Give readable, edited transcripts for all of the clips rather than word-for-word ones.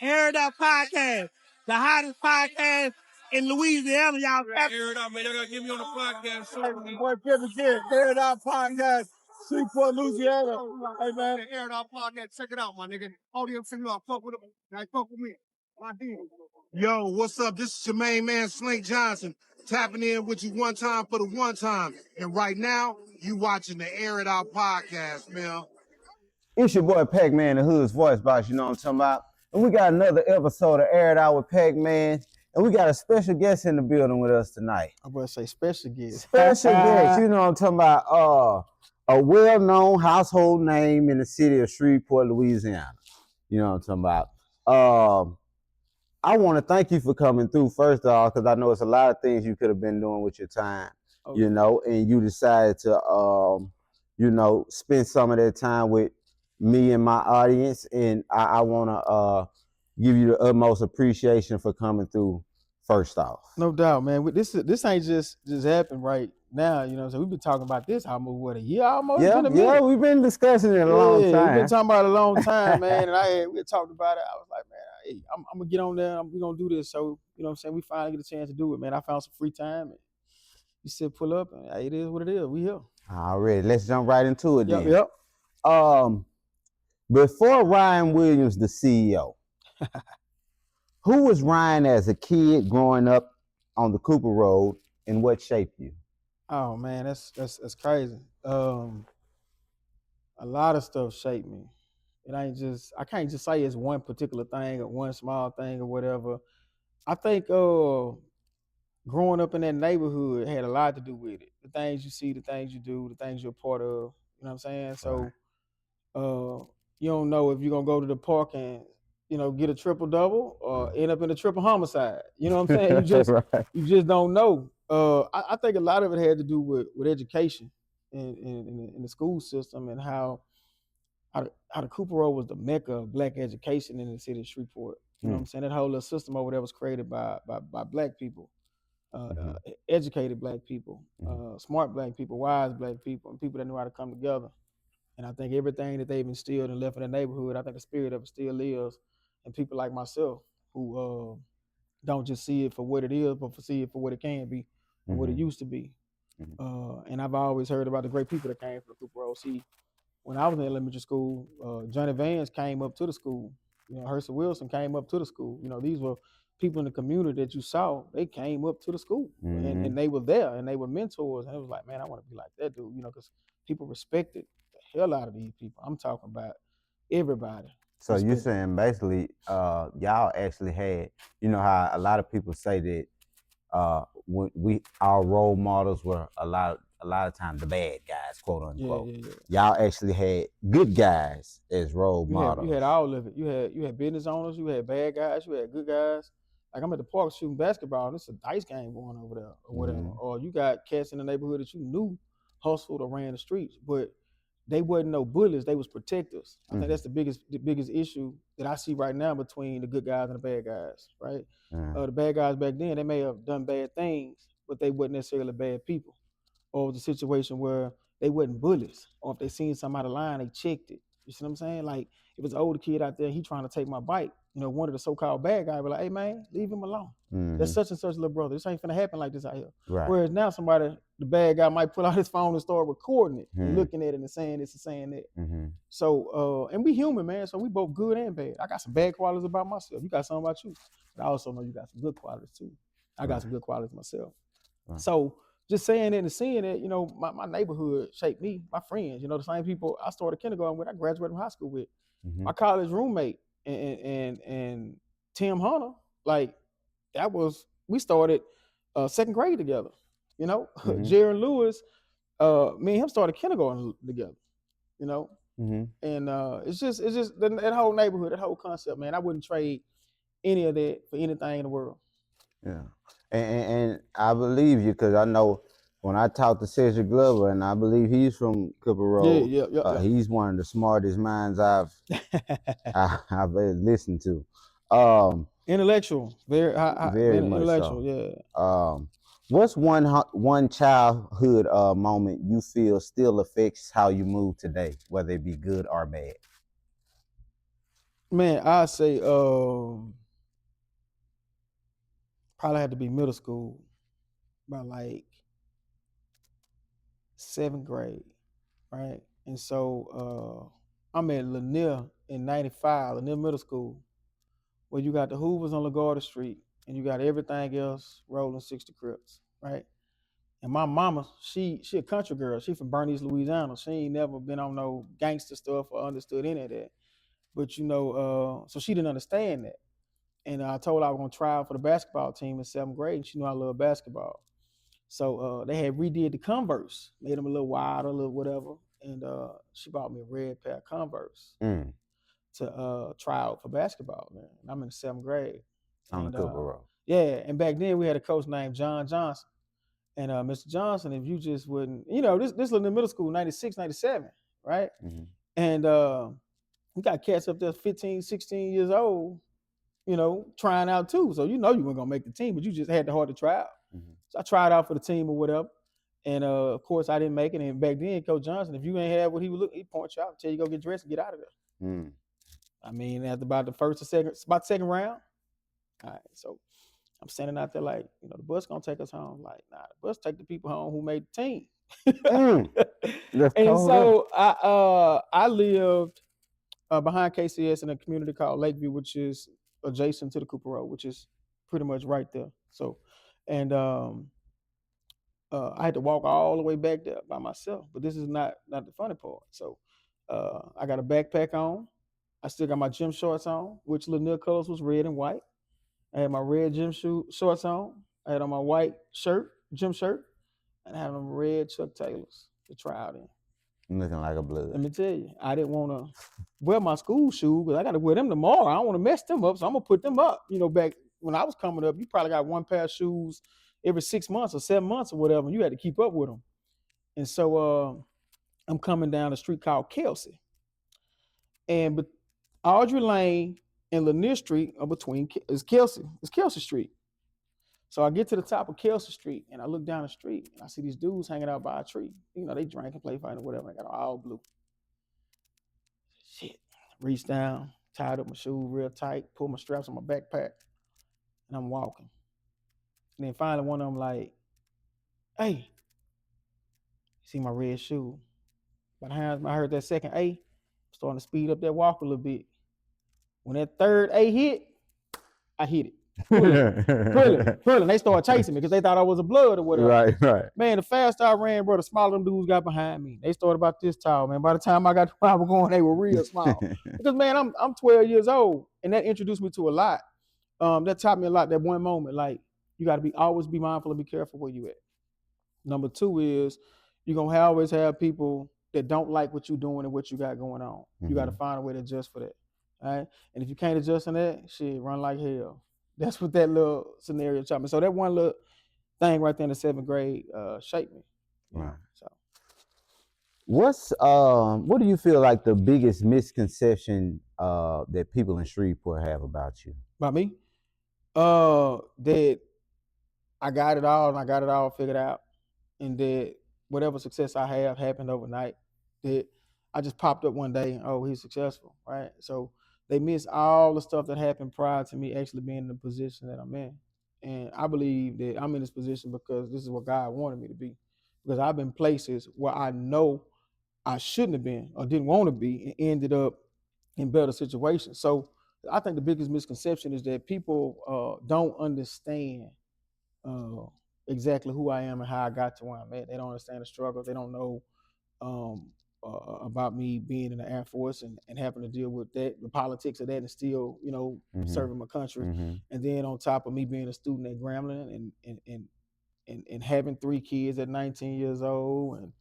Air It Out Podcast, the hottest podcast in Louisiana. Y'all Air it out, man. Y'all gotta get me on the podcast. So, boy, Air It Out Podcast, Shreveport, Louisiana. Hey, man. Air it out podcast. Check it out, my nigga. Audience, you know, fuck with them. Now fuck with me. My deal. Yo, what's up? This is your main man, Slink Johnson, tapping in with you one time for the one time. And right now, you watching the Air It Out Podcast, man. It's your boy Pac Man, the Hood's voice box, you know what I'm talking about? And we got another episode of Air It Out with Pac Man. And we got a special guest in the building with us tonight. I'm going to say special guest. Special guest, you know what I'm talking about? A well-known household name in the city of Shreveport, Louisiana. You know what I'm talking about? I want to thank you for coming through, first off, because I know it's a lot of things you could have been doing with your time, you know, and you decided to, you know, spend some of that time with me and my audience, and I want to give you the utmost appreciation for coming through. First off, no doubt, man. This ain't just happened right now. You know, so we've been talking about this almost a year almost. Yeah, we've been discussing it a long time. We've been talking about it a long time, man. And we talked about it. I was like, man, hey, I'm gonna get on there. We're gonna do this. So you know, what I'm saying, we finally get a chance to do it, man. I found some free time, and you said pull up, and hey, it is what it is. We here. Already, let's jump right into it then. Yep. Before Ryan Williams, the CEO, who was Ryan as a kid growing up on the Cooper Road, and what shaped you? Oh man, that's crazy. A lot of stuff shaped me. I can't just say it's one particular thing or one small thing or whatever. I think growing up in that neighborhood had a lot to do with it. The things you see, the things you do, the things you're a part of. You know what I'm saying? So you don't know if you're gonna go to the park and, you know, get a triple double or end up in a triple homicide. You know what I'm saying? You just don't know. I think a lot of it had to do with education in the school system, and how the Cooper Road was the mecca of black education in the city of Shreveport. You know what I'm saying? That whole little system over there was created by black people, educated black people, smart black people, wise black people, and people that knew how to come together. And I think everything that they've instilled and left in the neighborhood, I think the spirit of it still lives. And people like myself who don't just see it for what it is, but see it for what it can be and what it used to be. And I've always heard about the great people that came from the Cooper Road. See, when I was in elementary school, Johnny Vance came up to the school. You know, Hersey Wilson came up to the school. You know, these were people in the community that you saw. They came up to the school, and they were there, and they were mentors. And it was like, man, I want to be like that dude. You know, because people respected the hell out of these people. I'm talking about everybody. So you're saying basically, y'all actually had, you know how a lot of people say that when our role models were a lot of times the bad guys, quote unquote. Yeah. Y'all actually had good guys as role models. You had all of it. You had business owners, you had bad guys, you had good guys. Like I'm at the park shooting basketball, and it's a dice game going over there or whatever. Or you got cats in the neighborhood that you knew hustled or ran the streets, but they wasn't no bullies, they was protectors. I think that's the biggest issue that I see right now between the good guys and the bad guys, right? The bad guys back then, they may have done bad things, but they weren't necessarily bad people. Or it was a situation where they wasn't bullies, or if they seen somebody out of line, they checked it. You see what I'm saying? Like, if it was an older kid out there, he trying to take my bike, you know, one of the so-called bad guys be like, hey man, leave him alone. That's such and such little brother. This ain't finna happen like this out here. Right. Whereas now somebody, the bad guy might pull out his phone and start recording it and looking at it and saying this and saying that. So, and we human, man, so we both good and bad. I got some bad qualities about myself. You got some about you. But I also know you got some good qualities too. I got some good qualities myself. So just saying it and seeing it, you know, my neighborhood shaped me, my friends, you know, the same people I started kindergarten with, I graduated from high school with. My college roommate and Tim Hunter, like we started second grade together, you know. Jaron Lewis, me and him started kindergarten together, you know. And it's just that whole neighborhood, that whole concept, man. I wouldn't trade any of that for anything in the world. Yeah. And I believe you, because I know when I talked to Cedric Glover, and I believe he's from Cooper Road. Yeah. He's one of the smartest minds I've listened to. Intellectual, very much intellectual. So. Yeah. What's one childhood moment you feel still affects how you move today, whether it be good or bad? Man, I say probably had to be middle school, by like 7th grade, right? And so I'm at Lanier in 95, Lanier Middle School, where you got the Hoovers on LaGuardia Street and you got everything else rolling 60 Crips, right? And my mama, she a country girl. She from Bernice, Louisiana. She ain't never been on no gangster stuff or understood any of that. But so she didn't understand that. And I told her I was gonna try out for the basketball team in 7th grade. And she knew I love basketball. So they had redid the Converse, made them a little wider, a little whatever. And she bought me a red pair of Converse to try out for basketball, man. And I'm in the 7th grade. On the Cooper Road. Yeah, and back then we had a coach named John Johnson. And Mr. Johnson, if you just wouldn't, this was in the middle school, 96, 97, right? Mm-hmm. And we got cats up there 15, 16 years old, trying out too. So you weren't going to make the team, but you just had the heart to try out. Mm-hmm. So I tried out for the team or whatever. And of course, I didn't make it. And back then, Coach Johnson, if you ain't had what he would look, he'd point you out, tell you go get dressed and get out of there. Mm. I mean, after about the second round. All right, so I'm standing out there like, the bus gonna take us home. Like, nah, the bus take the people home who made the team. And so I lived behind KCS in a community called Lakeview, which is adjacent to the Cooper Road, which is pretty much right there. So, and I had to walk all the way back there by myself. But this is not the funny part. So I got a backpack on. I still got my gym shorts on, which Lanier colors was red and white. I had my red gym shorts on. I had on my white gym shirt, and I had on red Chuck Taylors to try out in. Looking like a blood. Let me tell you, I didn't want to wear my school shoes because I got to wear them tomorrow. I don't want to mess them up, so I'm gonna put them up. Back when I was coming up, you probably got one pair of shoes every 6 months or 7 months or whatever, and you had to keep up with them. And so I'm coming down a street called Kelsey, and Audrey Lane and Lanier Street are between is Kelsey. It's Kelsey Street. So I get to the top of Kelsey Street and I look down the street and I see these dudes hanging out by a tree. They drank and play fighting or whatever. I got all blue. Shit. Reach down, tied up my shoe real tight, pull my straps on my backpack, and I'm walking. And then finally one of them like, hey, see my red shoe. By the time I heard that second A, I'm starting to speed up that walk a little bit. When that third A hit, I hit it. Pulling. They started chasing me because they thought I was a blood or whatever. Right. Man, the faster I ran, bro, the smaller them dudes got behind me. They started about this tall, man. By the time I got to where I was going, they were real small. Because, man, I'm 12 years old, and that introduced me to a lot. That taught me a lot, that one moment. Like, you got to always be mindful and be careful where you at. Number two is you're going to always have people that don't like what you're doing and what you got going on. Mm-hmm. You got to find a way to adjust for that. All right? And if you can't adjust on that, shit, run like hell. That's what that little scenario taught me. So that one little thing right there in the 7th grade shaped me. Right. So, what do you feel like the biggest misconception that people in Shreveport have about you? About me? That I got it all and I got it all figured out, and that whatever success I have happened overnight. That I just popped up one day and, oh, he's successful, right? So they miss all the stuff that happened prior to me actually being in the position that I'm in. And I believe that I'm in this position because this is what God wanted me to be. Because I've been places where I know I shouldn't have been or didn't want to be and ended up in better situations. So I think the biggest misconception is that people don't understand exactly who I am and how I got to where I'm at. They don't understand the struggle. They don't know about me being in the Air Force and having to deal with that, the politics of that, and still, serving my country. Mm-hmm. And then on top of me being a student at Grambling and having 3 kids at 19 years old, and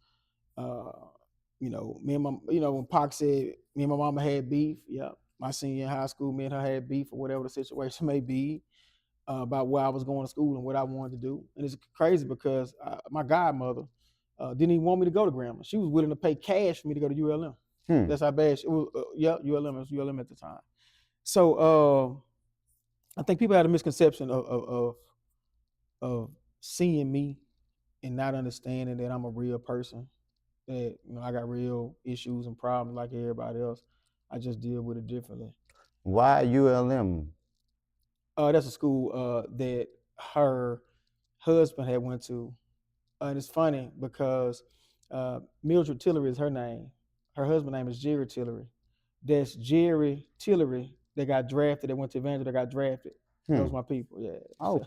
me and my, when Pac said me and my mama had beef, yeah, my senior in high school, me and her had beef or whatever the situation may be. About where I was going to school and what I wanted to do. And it's crazy because my godmother didn't even want me to go to Grambling. She was willing to pay cash for me to go to ULM. That's how bad it was. ULM. It was ULM at the time. So I think people had a misconception of seeing me and not understanding that I'm a real person, that I got real issues and problems like everybody else. I just deal with it differently. Why ULM? That's a school that her husband had went to. And it's funny because Mildred Tillery is her name. Her husband's name is Jerry Tillery. That's Jerry Tillery that got drafted. That went to Evangel that got drafted. Those Hmm. my people. Yeah. Oh,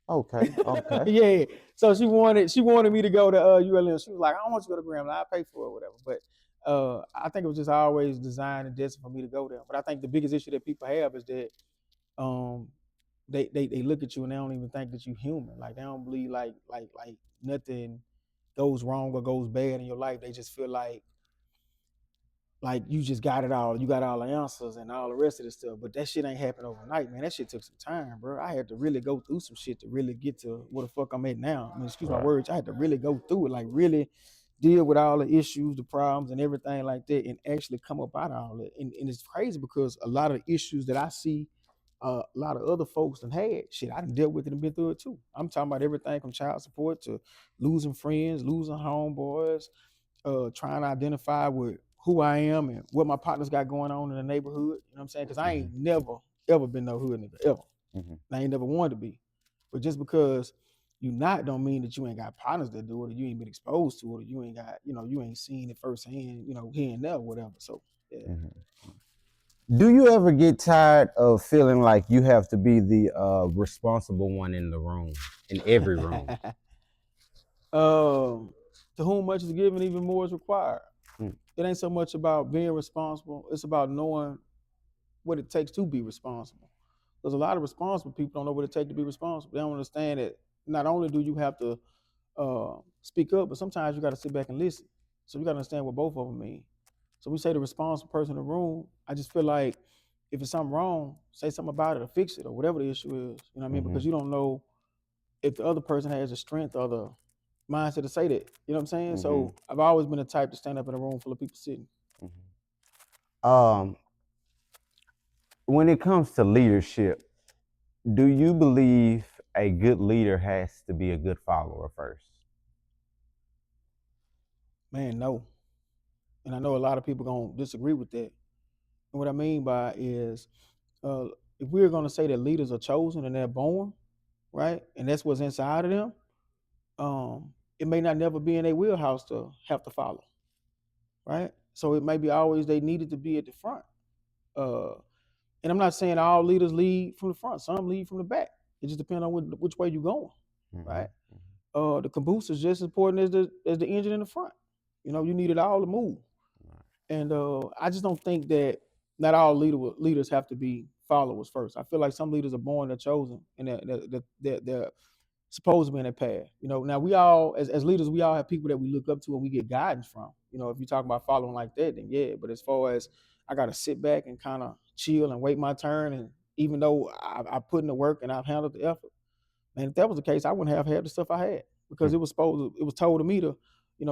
So, okay, okay. yeah. So she wanted me to go to ULM. She was like, I don't want you to go to Grambling. I'll pay for it, or whatever. But I think it was just always designed and destined for me to go there. But I think the biggest issue that people have is that um, they look at you and they don't even think that you're human. Like they don't believe like nothing goes wrong or goes bad in your life. They just feel like you just got it all. You got all the answers and all the rest of the stuff. But that shit ain't happened overnight, man. That shit took some time, bro. I had to really go through some shit to really get to where the fuck I'm at now. I mean, excuse my Right. words. I had to really go through it, like really deal with all the issues, the problems, and everything like that, and actually come up out of all that. And it's crazy because a lot of issues that I see a lot of other folks done had, shit, I done dealt with it and been through it too. I'm talking about everything from child support to losing friends, losing homeboys, trying to identify with who I am and what my partners got going on in the neighborhood. You know what I'm saying? Because I ain't never, ever been no hood nigga, ever. Mm-hmm. I ain't never wanted to be. But just because you not don't mean that you ain't got partners that do it or you ain't been exposed to it or you ain't got, you ain't seen it firsthand, here and there, whatever. So, yeah. Mm-hmm. Do you ever get tired of feeling like you have to be the responsible one in the room, in every room? To whom much is given, even more is required. Mm. It ain't so much about being responsible. It's about knowing what it takes to be responsible. Because a lot of responsible people don't know what it takes to be responsible. They don't understand that not only do you have to speak up, but sometimes you got to sit back and listen. So you got to understand what both of them mean. So we say the responsible person in the room. I just feel like if it's something wrong, say something about it or fix it or whatever the issue is. You know what I mean? Mm-hmm. Because you don't know if the other person has the strength or the mindset to say that. You know what I'm saying? Mm-hmm. So I've always been the type to stand up in a room full of people sitting. Mm-hmm. When it comes to leadership, do you believe a good leader has to be a good follower first? Man, no. And I know a lot of people gonna disagree with that. And what I mean by is, if we're gonna say that leaders are chosen and they're born, right, and that's what's inside of them, it may not never be in their wheelhouse to have to follow, right? So it may be always they needed to be at the front. Uh, and I'm not saying all leaders lead from the front. Some lead from the back. It just depends on which way you're going, Mm-hmm. right? The caboose is just as important as the engine in the front. You need it all to move. And I just don't think that not all leaders have to be followers first. I feel like some leaders are born, they're chosen, and they're supposed to be in that path. Now we all, as leaders, we all have people that we look up to and we get guidance from. If you talk about following like that, then yeah. But as far as I got to sit back and kind of chill and wait my turn, and even though I put in the work and I've handled the effort, man, if that was the case, I wouldn't have had the stuff I had because it was told to me to,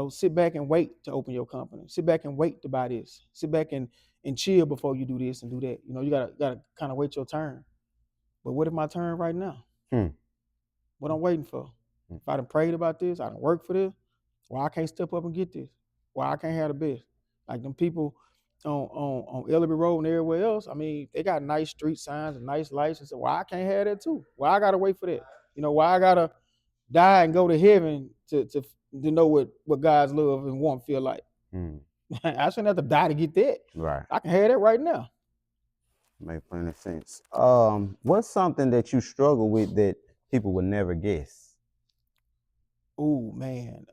sit back and wait to open your company. Sit back and wait to buy this. Sit back and chill before you do this and do that. You gotta kind of wait your turn. But what if my turn right now? What I'm waiting for? If I done prayed about this, I done worked for this, why I can't step up and get this? Why I can't have the best? Like them people on Ellerby Road and everywhere else, I mean, they got nice street signs and nice lights. And so why I can't have that too? Why I gotta wait for that? Why I gotta die and go to heaven to know what God's love and warmth feel like? I shouldn't have to die to get that. Right. I can have that right now. Make plenty of sense. What's something that you struggle with that people would never guess? Oh man,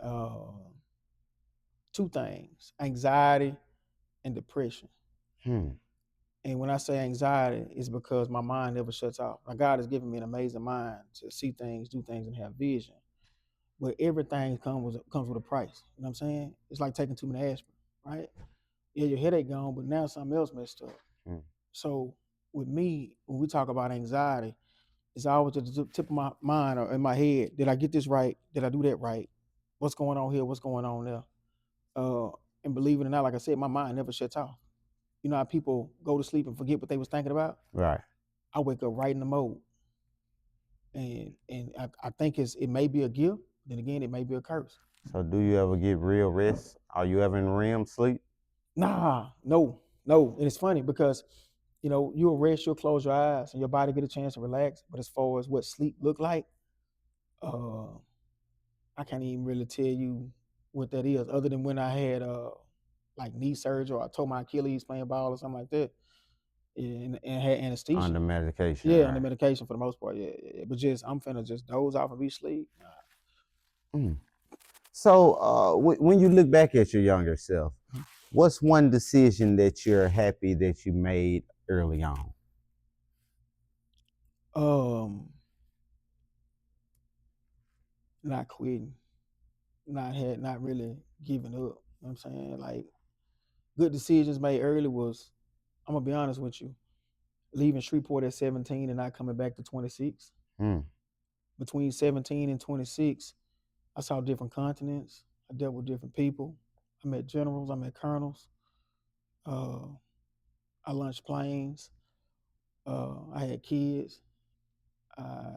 two things: anxiety and depression. And when I say anxiety, it's because my mind never shuts off. Now, God has given me an amazing mind to see things, do things, and have vision. But everything comes with a price. You know what I'm saying? It's like taking too many aspirin, right? Yeah, your headache gone, but now something else messed up. So with me, when we talk about anxiety, it's always at the tip of my mind or in my head. Did I get this right? Did I do that right? What's going on here? What's going on there? And believe it or not, like I said, my mind never shuts off. You know how people go to sleep and forget what they was thinking about? Right. I wake up right in the mode. And I think it may be a gift, then again, it may be a curse. So do you ever get real rest? Are you ever in REM sleep? Nah, no. And it's funny because You'll rest, you'll close your eyes, and your body get a chance to relax. But as far as what sleep look like, uh, I can't even really tell you what that is, other than when I had like knee surgery, or I tore my Achilles playing ball or something like that, and had anesthesia. Under medication, Yeah, under right? medication for the most part. Yeah, yeah. But just I'm finna just doze off and be asleep. Mm. So, when you look back at your younger self, what's one decision that you're happy that you made early on? Not quitting, not really giving up. You know what I'm saying? Like, good decisions made early was, I'm gonna be honest with you, leaving Shreveport at 17 and not coming back to 26. Mm. Between 17 and 26, I saw different continents. I dealt with different people. I met generals. I met colonels. Uh, I launched planes. I had kids. I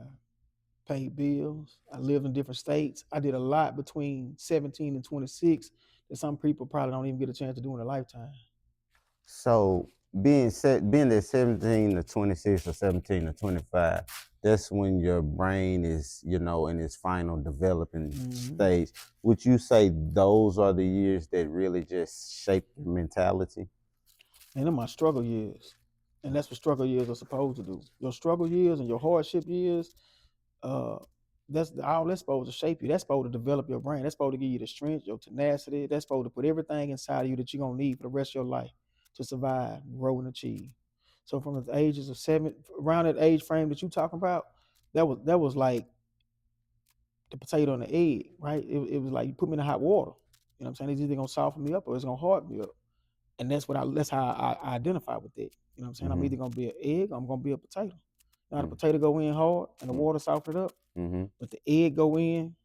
paid bills. I lived in different states. I did a lot between 17 and 26 that some people probably don't even get a chance to do in a lifetime. So, being at 17 to 26 or 17 to 25, that's when your brain is, in its final developing stage. Would you say those are the years that really just shape your mentality? And in my struggle years. And that's what struggle years are supposed to do. Your struggle years and your hardship years, uh, that's all that's supposed to shape you. That's supposed to develop your brain. That's supposed to give you the strength, your tenacity. That's supposed to put everything inside of you that you're gonna need for the rest of your life to survive, grow, and achieve. So from the ages of around that age frame that you talking about, that was like the potato and the egg, right? It was like you put me in the hot water. You know what I'm saying? It's either gonna soften me up or it's gonna harden me up. And that's how I identify with it. You know what I'm saying? I'm either gonna be an egg or I'm gonna be a potato. Now the potato go in hard and the water soften it up, but the egg go in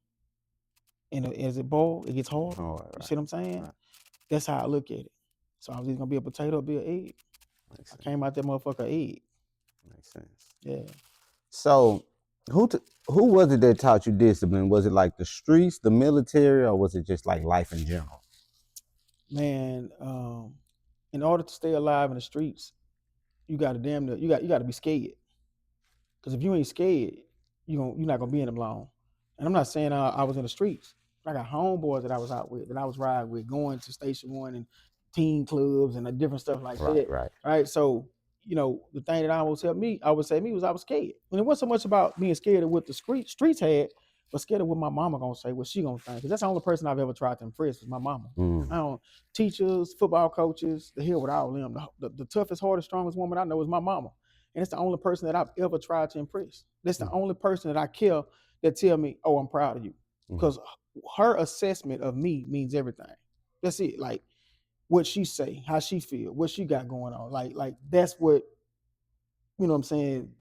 and as it boils, it gets hard. Oh, You see what I'm saying? right. That's how I look at it. So I was either gonna be a potato or be an egg. Makes I sense. came out that motherfucker egg. Makes sense. Yeah. So, who was it that taught you discipline? Was it like the streets, the military, or was it just like life in general? Man, in order to stay alive in the streets, you gotta you got to be scared. Because if you ain't scared, you're not gonna be in them long. And I'm not saying I was in the streets. I got homeboys that I was out with, that I was riding with, going to Station One and teen clubs and different stuff like Right, that. right. Right. So, the thing that I would say me was I was scared. And it wasn't so much about being scared of what the streets had, but scared of what my mama gonna say, what she gonna think. Because that's the only person I've ever tried to impress was my mama. I don't teachers, football coaches, the hell with all of them. The toughest, hardest, strongest woman I know is my mama. And it's the only person that I've ever tried to impress. That's the only person that I care that tell me, oh, I'm proud of you. Because her assessment of me means everything. That's it. Like what she say, how she feel, what she got going on. Like that's what, you know what I'm saying,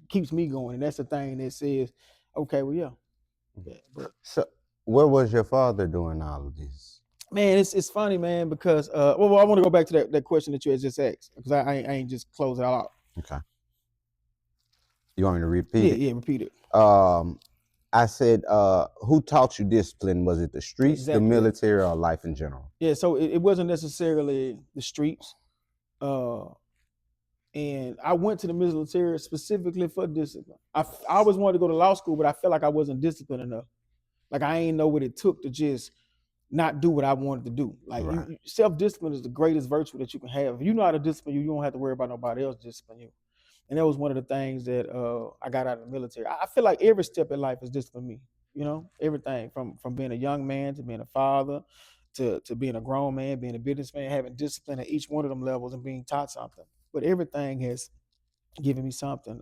keeps me going. And that's the thing that says, okay, well, yeah. But So, where was your father doing all of this? man, it's funny, man, because well, I want to go back to that question that you had just asked, because I ain't just close it all out. Okay. You want me to repeat it? Yeah, repeat it. I said, who taught you discipline? Was it the streets, Exactly. the military, or life in general? Yeah, so it wasn't necessarily the streets. And I went to the military specifically for discipline. I always wanted to go to law school, but I felt like I wasn't disciplined enough. Like I ain't know what it took to just not do what I wanted to do. Like Right. self-discipline is the greatest virtue that you can have. If you know how to discipline you, you don't have to worry about nobody else discipline you. And that was one of the things that I got out of the military. I feel like every step in life is discipline me. Everything from being a young man to being a father to being a grown man, being a businessman, having discipline at each one of them levels and being taught something. But everything has given me something.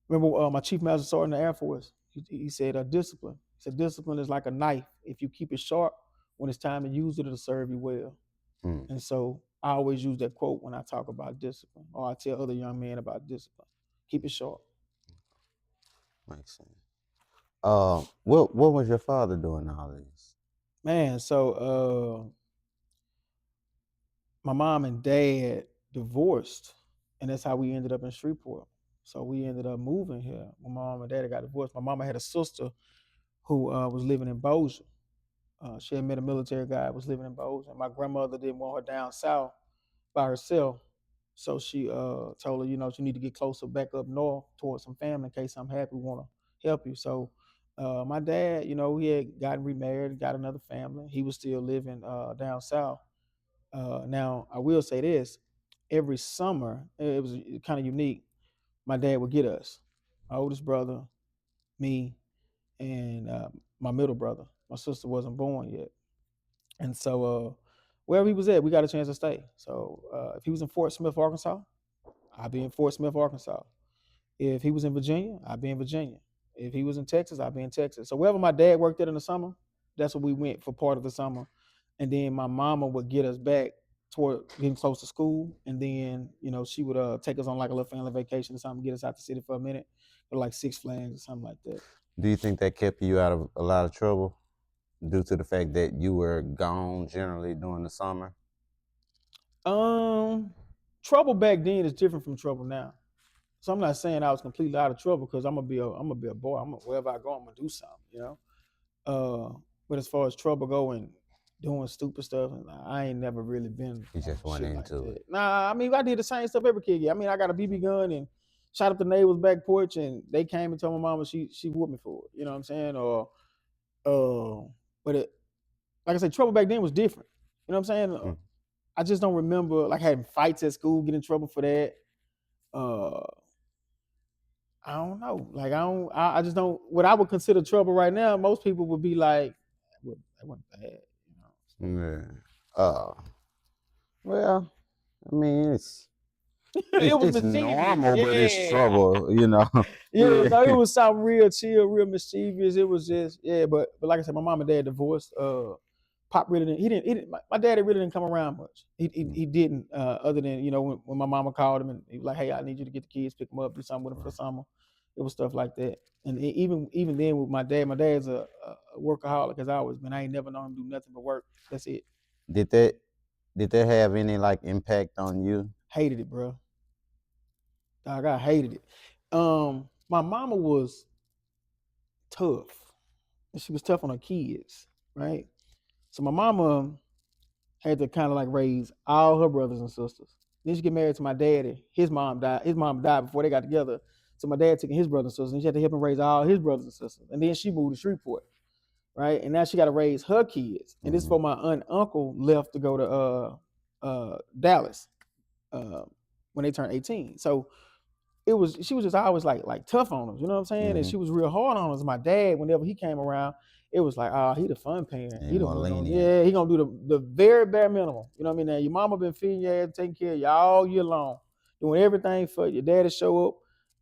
Remember my chief master sergeant in the Air Force? He said, discipline. He said, discipline is like a knife. If you keep it sharp, when it's time to use it, it'll serve you well. And so I always use that quote when I talk about discipline, or I tell other young men about discipline. Keep it sharp. Makes sense. What was your father doing all this? Man, so my mom and dad divorced, and that's how we ended up in Shreveport. So we ended up moving here. My mom and dad got divorced. My mama had a sister who was living in Bossier. She had met a military guy, was living in Bossier. My grandmother didn't want her down south by herself. So she told her, you need to get closer back up north towards some family in case something happens. We want to help you. So my dad, he had gotten remarried, got another family. He was still living down south. Now I will say this: every summer, it was kind of unique. My dad would get us, my oldest brother, me, and my middle brother. My sister wasn't born yet, and so wherever he was at, we got a chance to stay. So if he was in Fort Smith, Arkansas, I'd be in Fort Smith, Arkansas. If he was in Virginia, I'd be in Virginia. If he was in Texas, I'd be in Texas. So wherever my dad worked at in the summer, that's where we went for part of the summer. And then my mama would get us back toward getting close to school. And then, she would take us on like a little family vacation or something, get us out the city for a minute, or like Six Flags or something like that. Do you think that kept you out of a lot of trouble due to the fact that you were gone generally during the summer? Trouble back then is different from trouble now. So I'm not saying I was completely out of trouble because I'm gonna be a boy. Wherever I go, I'm gonna do something, But as far as trouble going, doing stupid stuff, I ain't never really been. You just went into like it. Nah, I mean I did the same stuff every kid. I mean I got a BB gun and shot up the neighbor's back porch, and they came and told my mama she whooped me for it. You know what I'm saying? Or, but it, like I said, trouble back then was different. You know what I'm saying? I just don't remember like having fights at school, getting in trouble for that. I don't know. Like I just don't. What I would consider trouble right now, most people would be like, that wasn't bad, Yeah. Well, I mean, it's It was it's mischievous. normal, but it's Yeah. trouble, Yeah, so it was something real chill, real mischievous. It was just, but like I said, my mom and dad divorced. Pop really didn't. He didn't. My daddy really didn't come around much. He didn't. Other than when my mama called him and he was like, "Hey, I need you to get the kids, pick them up, do something with them for the summer." It was stuff like that. And even then with my dad's a workaholic as always been. I ain't never known him do nothing but work. That's it. Did that have any like impact on you? Hated it, bro. Dog, I hated it. My mama was tough. She was tough on her kids, right? So my mama had to kind of like raise all her brothers and sisters. Then she get married to my daddy. His mom died. His mom died before they got together. So my dad took his brothers and sisters, and she had to help him raise all his brothers and sisters. And then she moved to Shreveport, right? And now she got to raise her kids. And this is for my aunt and uncle left to go to Dallas when they turned 18. So she was just always like tough on us, you know what I'm saying? And she was real hard on us. My dad, whenever he came around, it was like, oh, he the fun parent. He the one he gonna do the very bare minimum. You know what I mean? Now your mama been feeding your ass, taking care of you all year long, doing everything for your daddy show up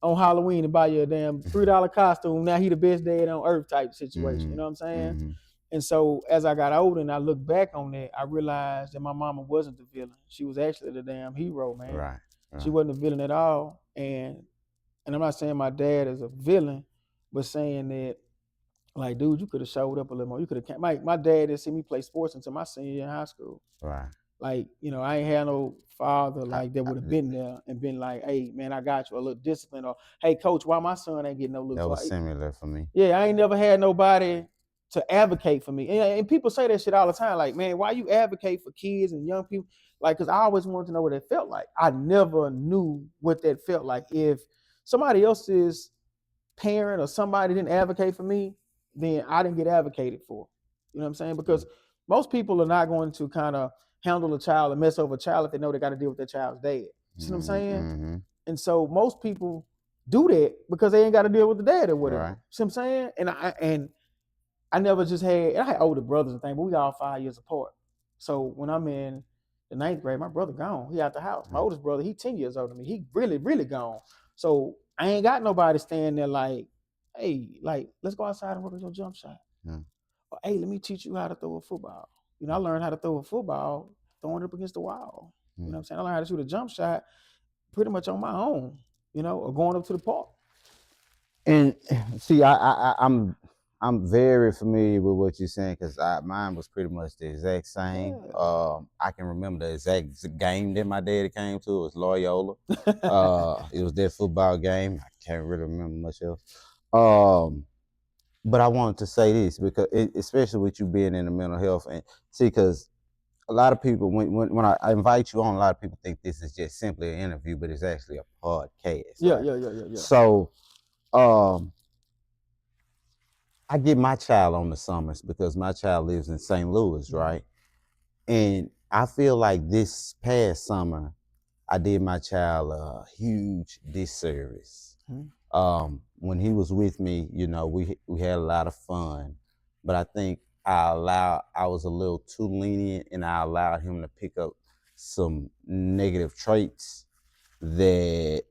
on Halloween and buy you a damn $3 costume. Now he the best dad on earth type situation. You know what I'm saying? And so as I got older and I look back on it, I realized that my mama wasn't the villain. She was actually the damn hero, man. Right. She wasn't a villain at all. And I'm not saying my dad is a villain, but saying that, like, dude, you could have showed up a little more. You could have came. My dad didn't see me play sports until my senior year in high school. Right. Like, I ain't had no father like that would have been there and been like, hey, man, I got you a little discipline, or hey, coach, why my son ain't getting no looks? That was similar for me. Yeah, I ain't never had nobody to advocate for me. And people say that shit all the time. Like, man, why you advocate for kids and young people? Like, because I always wanted to know what it felt like. I never knew what that felt like. If somebody else's parent or somebody didn't advocate for me, then I didn't get advocated for. You know what I'm saying? Because most people are not going to kind of handle a child and mess over a child if they know they got to deal with their child's dad. You see what I'm saying? And so most people do that because they ain't got to deal with the dad or whatever. Right. See what I'm saying? And I never just had, I had older brothers and things, but we all 5 years apart. So when I'm in the 9th grade, my brother gone. He out the house. My oldest brother, he 10 years older than me. He really, really gone. So I ain't got nobody standing there like, hey, like, let's go outside and work on your jump shot. Or, hey, let me teach you how to throw a football. I learned how to throw a football throwing it up against the wall. You know what I'm saying? I learned how to shoot a jump shot pretty much on my own, or going up to the park. And see, I'm very familiar with what you're saying because mine was pretty much the exact same. Yeah. I can remember the exact game that my daddy came to. It was Loyola. It was that football game. I can't really remember much else. But I wanted to say this because, especially with you being in the mental health, and see, because a lot of people when I invite you on, a lot of people think this is just simply an interview, but it's actually a podcast, Yeah, right? yeah. So um I get my child on the summers because my child lives in St. Louis, right? And I feel like this past summer I did my child a huge disservice. When he was with me, you know, we had a lot of fun, but I think I was a little too lenient, and I allowed him to pick up some negative traits that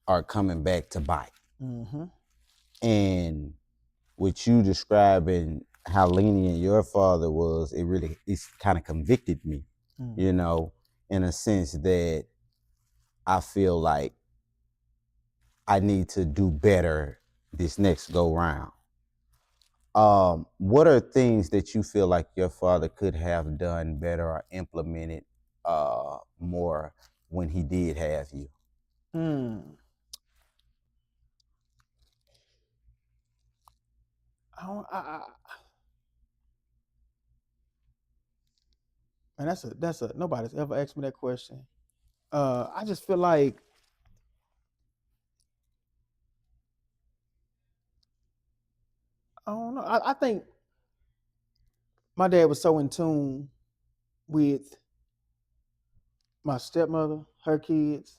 are coming back to bite. Mm-hmm. And with you describing how lenient your father was, it's kind of convicted me, you know, in a sense that I feel like I need to do better this next go round. What are things that you feel like your father could have done better or implemented more when he did have you? Mm. I don't, and that's a nobody's ever asked me that question. I just feel like I don't know. I think my dad was so in tune with my stepmother, her kids,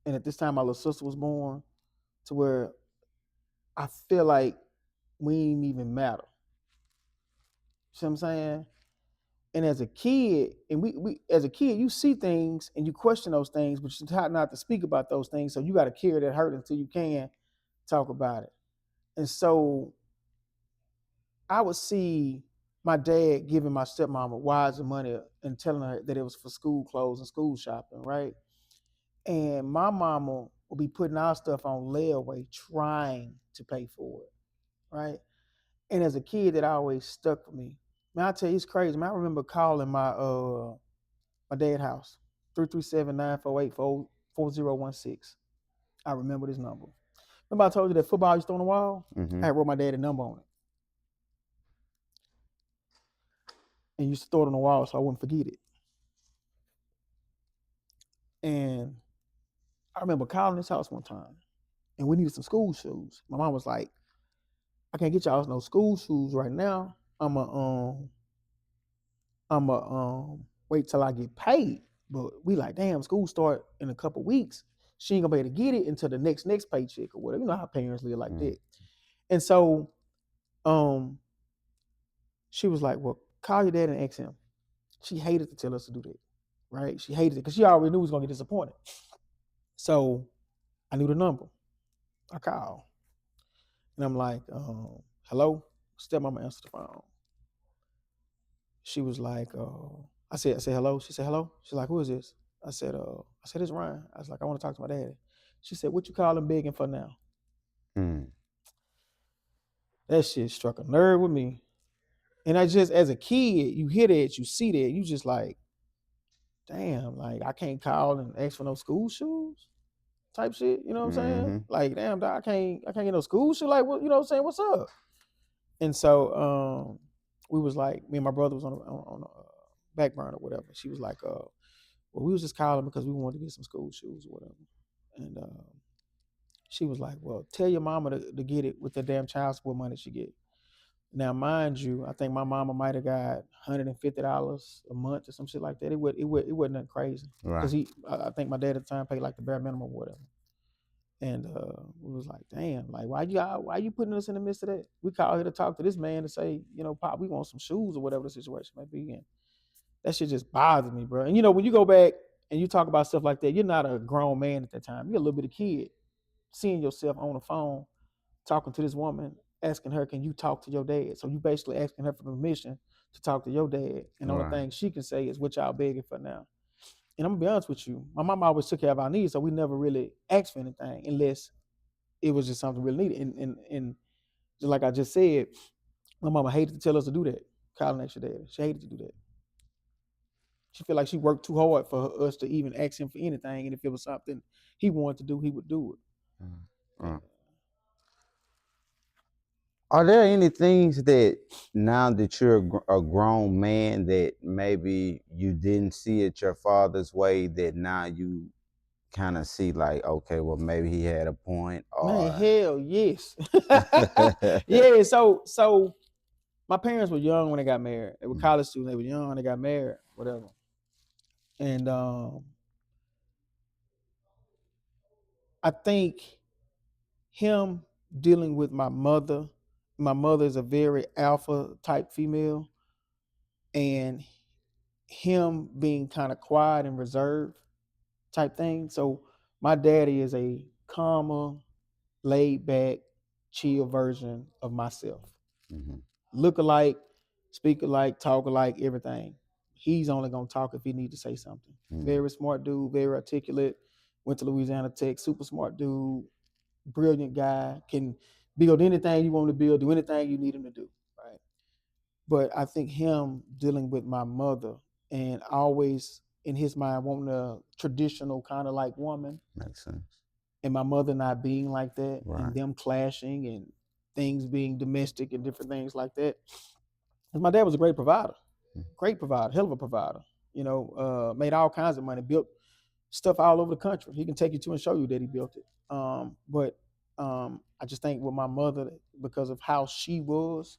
and at this time my little sister was born, to where I feel like we ain't even matter. See what I'm saying? And as a kid, and we as a kid, you see things and you question those things, but you're taught not to speak about those things. So you got to carry that hurt until you can talk about it. And so I would see my dad giving my stepmama wads of money and telling her that it was for school clothes and school shopping, right? And my mama would be putting our stuff on layaway, trying to pay for it, right? And as a kid, that always stuck with me. Man, I tell you, it's crazy. Man, I remember calling my dad's house, 337-948-4016. I remember this number. Remember I told you that football used to on the wall? Mm-hmm. I wrote my dad's number on it. And used to throw it on the wall so I wouldn't forget it. And I remember calling his house one time, and we needed some school shoes. My mom was like, I can't get y'all no school shoes right now. I'm a wait till I get paid. But we like, damn, school start in a couple weeks. She ain't gonna be able to get it until the next paycheck or whatever. You know how parents live like that. And so she was like, well, call your dad and ask him. She hated to tell us to do that, right? She hated it because she already knew we was gonna get disappointed. So I knew the number. I called. And I'm like, hello? Stepmama answered the phone. She was like, I said hello. She said, hello. She's like, who is this? I said, it's Ryan. I was like, I want to talk to my daddy. She said, what you calling begging for now? That shit struck a nerve with me. And I just, as a kid, you hear that, you see that, you just like, damn, like I can't call and ask for no school shoes type shit. You know what I'm saying? Like, damn, I can't get no school shoes. Like, what, you know what I'm saying? What's up? And so we was like, me and my brother was on a back burner or whatever. She was like, well, we was just calling because we wanted to get some school shoes or whatever. And she was like, well, tell your mama to get it with the damn child support money she get. Now, mind you, I think my mama might have got $150 a month or some shit like that. It wasn't nothing crazy. Because I think my dad at the time paid like the bare minimum or whatever. And we was like, damn, like why you putting us in the midst of that? We called here to talk to this man to say, you know, Pop, we want some shoes or whatever the situation may be. And that shit just bothered me, bro. And you know, when you go back and you talk about stuff like that, you're not a grown man at that time. You're a little bit of kid, seeing yourself on the phone, talking to this woman, asking her, can you talk to your dad? So you basically asking her for permission to talk to your dad. And the only thing she can say is what y'all begging for now. And I'm gonna be honest with you, my mom always took care of our needs, so we never really asked for anything unless it was just something really needed. And just like I just said, my mama hated to tell us to do that. Calling extra dad. She hated to do that. She felt like she worked too hard for us to even ask him for anything. And if it was something he wanted to do, he would do it. Are there any things that now that you're a grown man that maybe you didn't see it your father's way that now you kind of see like, okay, well maybe he had a point Man, or hell yes. Yeah, so my parents were young when they got married. They were college students, they were young when they got married, whatever. And I think him dealing with my mother is a very alpha type female, and him being kind of quiet and reserved type thing. So my daddy is a calmer, laid back, chill version of myself. Mhm. Look alike, speak alike, talk alike, everything. He's only gonna talk if he need to say something. Very smart dude, very articulate. Went to Louisiana Tech, super smart dude, brilliant guy, can build anything you want to build, do anything you need him to do. Right. But I think him dealing with my mother and always in his mind wanting a traditional kind of like woman, Makes sense. and my mother not being like that, Right. and them clashing and things being domestic and different things like that. Because my dad was a great provider, hell of a provider. Made all kinds of money, built stuff all over the country. He can take you to and show you that he built it. But I just think with my mother, because of how she was,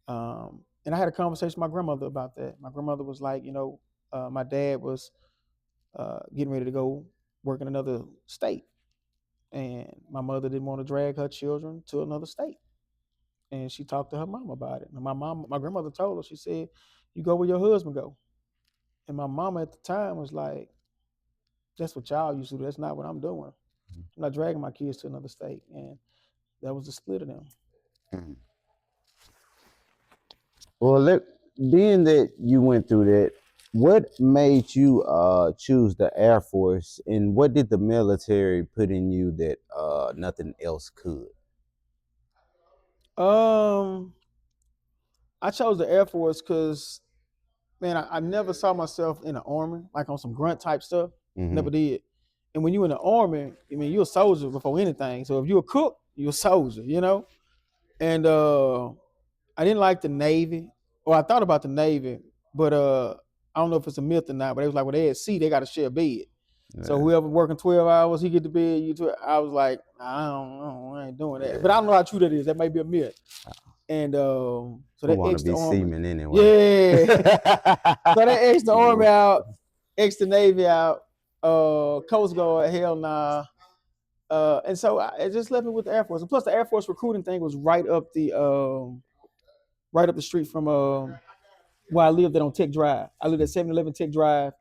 and I had a conversation with my grandmother about that. My grandmother was like, my dad was getting ready to go work in another state, and my mother didn't want to drag her children to another state. And she talked to her mom about it. And my grandmother told her, she said, "You go where your husband go." And my mama at the time was like, "That's what y'all used to do. That's not what I'm doing. I'm not dragging my kids to another state." And that was the split of them. Mhm. Well, being that you went through that, what made you choose the Air Force, and what did the military put in you that nothing else could? Um, I chose the Air Force because, man, I never saw myself in the army, like on some grunt type stuff. Never did. And when you in the army, I mean, you're a soldier before anything. So if you're a cook, you're a soldier. And I didn't like the Navy. Or I thought about the Navy, but I don't know if it's a myth or not. But it was like when they had sea, they got to share a bed. Yeah. So whoever working 12 hours, he get to bed. I was like, I don't know, I ain't doing that. But I don't know how true that is. That might be a myth. And so Who that want to X the be army. seaman anyway? Yeah. So they X the army out, X the Navy out, Coast Guard, hell nah. And so it just left me with the Air Force. And plus the Air Force recruiting thing was right up the street from where I lived at on Tech Drive. I lived at 711 Tech Drive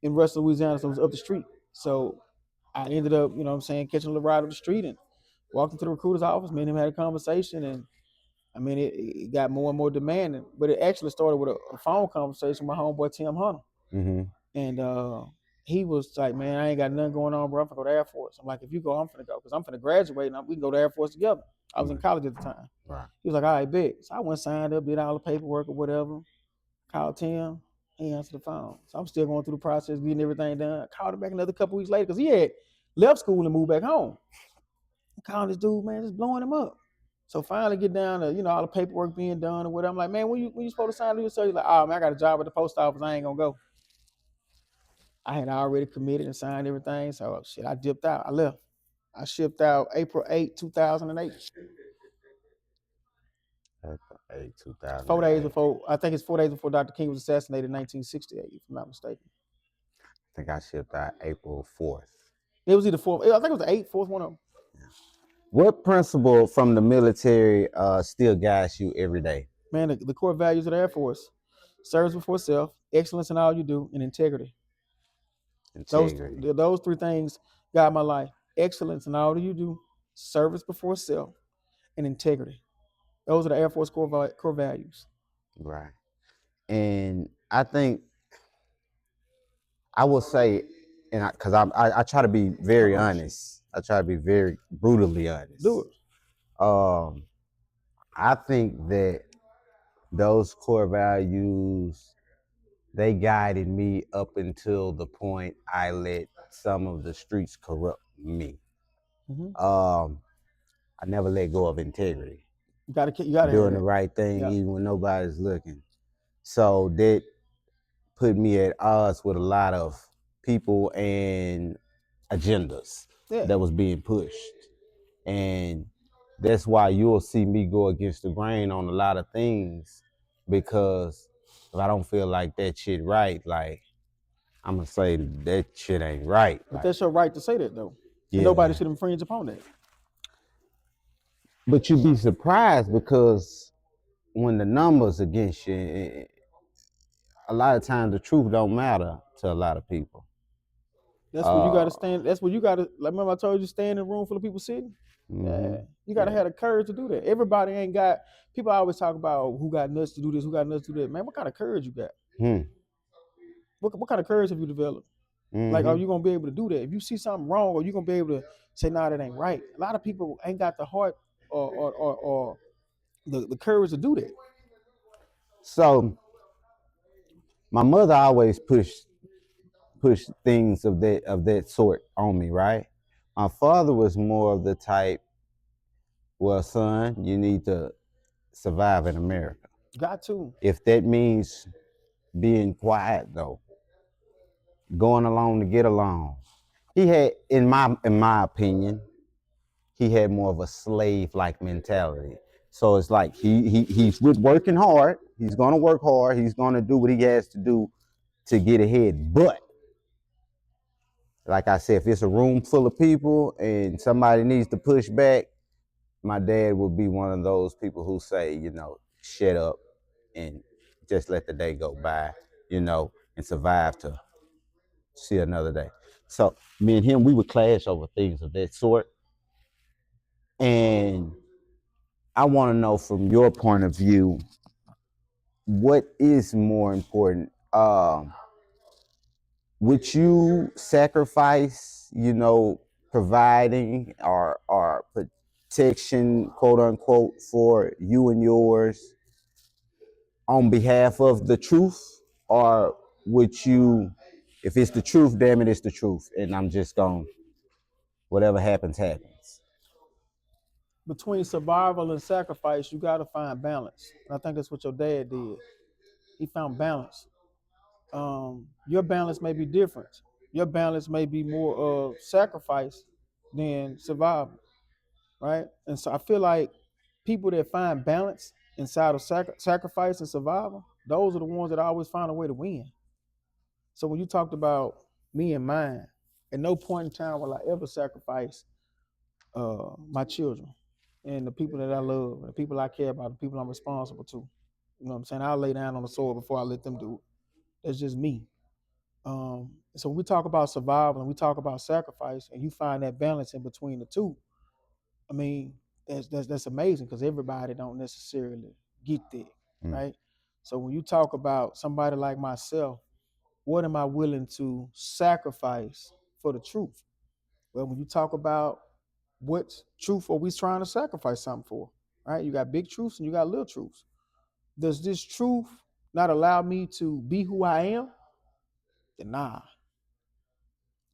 in Russell, Louisiana, so it was up the street. So I ended up, catching a little ride up the street and walked into the recruiter's office, me and him had a conversation, and I mean, it got more and more demanding, but it actually started with a phone conversation with my homeboy Tim Hunter. Mm-hmm. And he was like, "Man, I ain't got nothing going on, bro. I'm finna go to Air Force." I'm like, "If you go, I'm finna go, because I'm finna graduate and we can go to Air Force together." I was in college at the time. Right. He was like, "All right, bet." So I went, signed up, did all the paperwork or whatever. Called Tim. He answered the phone. So I'm still going through the process, getting everything done. I called him back another couple weeks later because he had left school and moved back home. I'm calling this dude, man, just blowing him up. So finally get down to, all the paperwork being done or whatever. I'm like, "Man, when you supposed to sign to yourself?" He's like, "Oh, man, I got a job at the post office. I ain't gonna go." I had already committed and signed everything. So shit, I dipped out. I left. I shipped out April 8, 2008. April 8, 4 days 2008. before, I think it's 4 days before Dr. King was assassinated in 1968, if I'm not mistaken. I think I shipped out April 4th. It was either 4th, I think it was the 8th, 4th, one of them. What principle from the military still guides you every day? Man, the core values of the Air Force: service before self, excellence in all you do, and integrity. Integrity. Those three things guide my life: excellence in all that you do, service before self, and integrity. Those are the Air Force core values. Right. And I think I will say, and because I try to be very honest. I try to be very brutally honest. Do it. I think that those core values, they guided me up until the point I let some of the streets corrupt me. Mm-hmm. I never let go of integrity. You gotta have doing the that. right thing Yeah. even when nobody's looking. So that put me at odds with a lot of people and agendas Yeah. that was being pushed. And that's why you'll see me go against the grain on a lot of things, because if I don't feel like that shit right, like I'm gonna say that shit ain't right. But Like, that's your right to say that though. And nobody yeah. should infringe upon that. But you'd be surprised because when the numbers against you, a lot of times the truth don't matter to a lot of people. That's where you Uh, gotta stand. That's where you gotta, like, remember I told you, stand in a room full of people sitting? mm-hmm. Yeah. You gotta Yeah. have the courage to do that. Everybody ain't got, people always talk about who got nuts to do this, who got nuts to do that. Man, what kind of courage you got? Hmm. What kind of courage have you developed? Like, are Mm-hmm. you gonna be able to do that? If you see something wrong, or you gonna be able to say, nah, that ain't right. A lot of people ain't got the heart or the courage to do that. So my mother always pushed things of that sort on me, right? My father was more of the type, well, son, you need to survive in America. Got to. If that means being quiet though, going along to get along. He had, in my opinion, he had more of a slave-like mentality. So it's like he's working hard. He's gonna work hard. He's gonna do what he has to do to get ahead. But like I said, if it's a room full of people and somebody needs to push back, my dad would be one of those people who say, shut up and just let the day go by, and survive to see another day. So me and him, we would clash over things of that sort. And I want to know from your point of view, what is more important? Would you sacrifice, providing or protection, quote unquote, for you and yours on behalf of the truth? Or would you, if it's the truth, damn it, it's the truth. And I'm just going, whatever happens, happens. Between survival and sacrifice, you gotta find balance. And I think that's what your dad did. He found balance. Your balance may be different. Your balance may be more of sacrifice than survival, right? And so I feel like people that find balance inside of sacrifice and survival, those are the ones that always find a way to win. So when you talked about me and mine, at no point in time will I ever sacrifice my children and the people that I love, the people I care about, the people I'm responsible to. You know what I'm saying? I'll lay down on the sword before I let them do it. That's just me. So when we talk about survival and we talk about sacrifice, and you find that balance in between the two, I mean, that's amazing, because everybody don't necessarily get that, Mm. right? So when you talk about somebody like myself, what am I willing to sacrifice for the truth? Well, when you talk about what truth are we trying to sacrifice something for, right? You got big truths and you got little truths. Does this truth not allow me to be who I am? Then